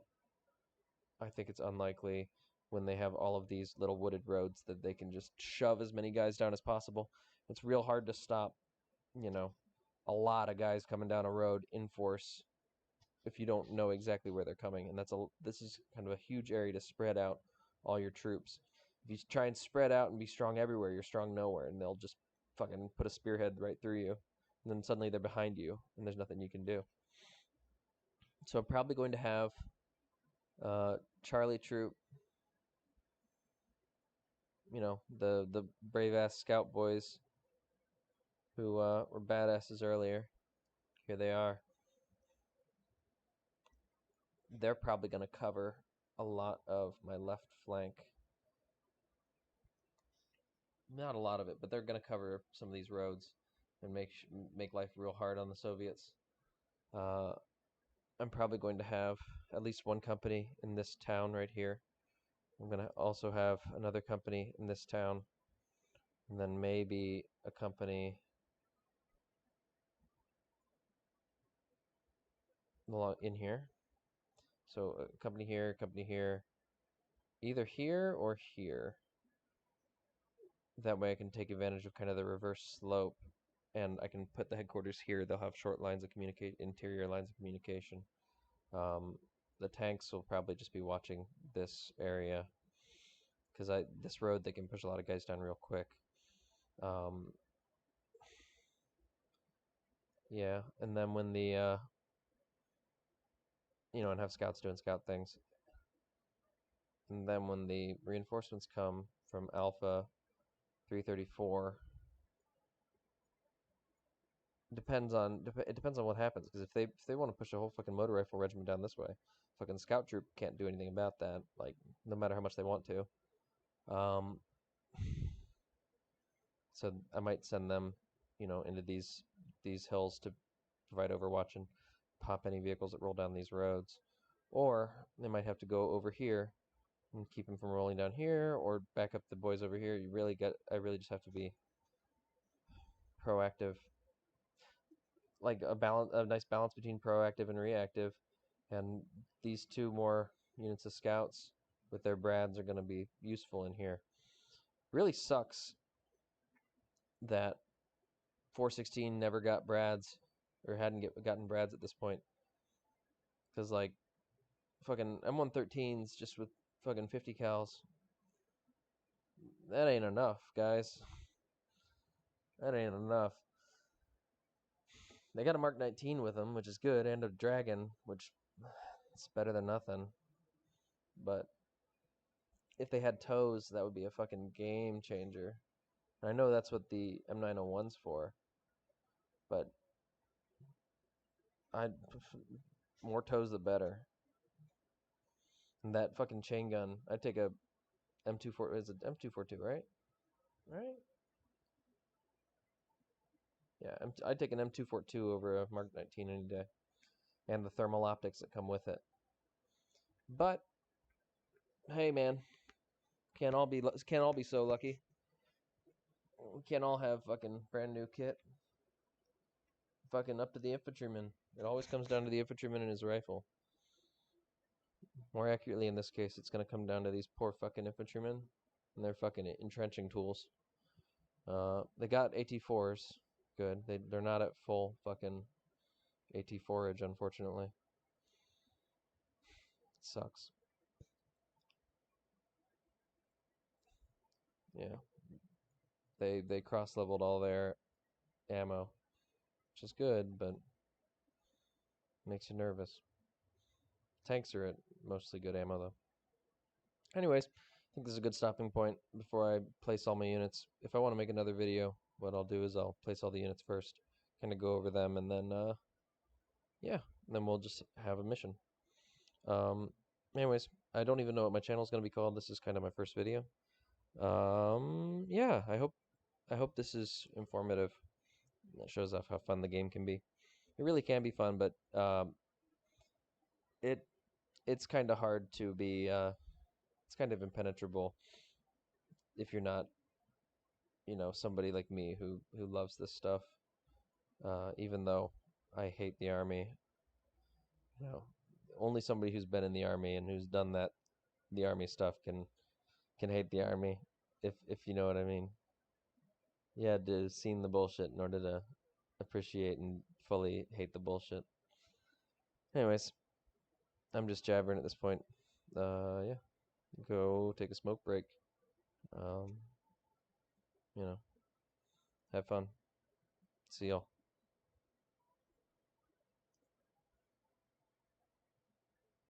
I think it's unlikely when they have all of these little wooded roads that they can just shove as many guys down as possible. It's real hard to stop, a lot of guys coming down a road in force if you don't know exactly where they're coming. And this is kind of a huge area to spread out all your troops. If you try and spread out and be strong everywhere, you're strong nowhere, and they'll just fucking put a spearhead right through you. And then suddenly they're behind you, and there's nothing you can do. So I'm probably going to have Charlie Troop, the brave ass scout boys who were badasses earlier. Here they are. They're probably going to cover a lot of my left flank. Not a lot of it, but they're going to cover some of these roads and make life real hard on the Soviets. I'm probably going to have at least one company in this town right here. I'm going to also have another company in this town, and then maybe a company in here. So a company here, either here or here. That way I can take advantage of kind of the reverse slope, and I can put the headquarters here. They'll have short lines of interior lines of communication. The tanks will probably just be watching this area, because this road they can push a lot of guys down real quick. Yeah, and then when the and have scouts doing scout things, and then when the reinforcements come from Alpha 334. It depends on what happens, because if they want to push a whole fucking motor rifle regiment down this way, fucking scout troop can't do anything about that. Like, no matter how much they want to. So I might send them, into these hills to provide overwatch and pop any vehicles that roll down these roads, or they might have to go over here and keep them from rolling down here, or back up the boys over here. I really just have to be proactive, like a nice balance between proactive and reactive. And these two more units of scouts with their brads are going to be useful in here. Really sucks that 416 never got brads, or hadn't gotten brads at this point, because like fucking M113s just with fucking 50 cals, that ain't enough, guys. That ain't enough. They got a Mark 19 with them, which is good, and a Dragon, which it's better than nothing. But if they had toes, that would be a fucking game changer. And I know that's what the M901's for, but more toes the better. And that fucking chain gun, I'd take a M24. Is it M242, right? Right? Yeah, I'd take an M242 over a Mark 19 any day, and the thermal optics that come with it. But hey, man, can't all be so lucky. We can't all have fucking brand new kit. Fucking up to the infantryman. It always comes down to the infantryman and his rifle. More accurately, in this case, it's going to come down to these poor fucking infantrymen and their fucking entrenching tools. They got AT4s. Good. They're not at full fucking AT4age, unfortunately. sucks. Yeah. They cross-leveled all their ammo, which is good, but makes you nervous. Tanks are at mostly good ammo, though. Anyways, I think this is a good stopping point before I place all my units. If I want to make another video, what I'll do is I'll place all the units first, kind of go over them, and then, yeah, then we'll just have a mission. Anyways, I don't even know what my channel is going to be called. This is kind of my first video. Yeah, I hope this is informative. That shows off how fun the game can be. It really can be fun, but it's kind of hard to be. It's kind of impenetrable if you're not, somebody like me who loves this stuff. Even though I hate the army, only somebody who's been in the army and who's done the army stuff can hate the army, if you know what I mean. You had to have seen the bullshit in order to appreciate and fully hate the bullshit. Anyways, I'm just jabbering at this point. Yeah, go take a smoke break. Um, have fun. See y'all.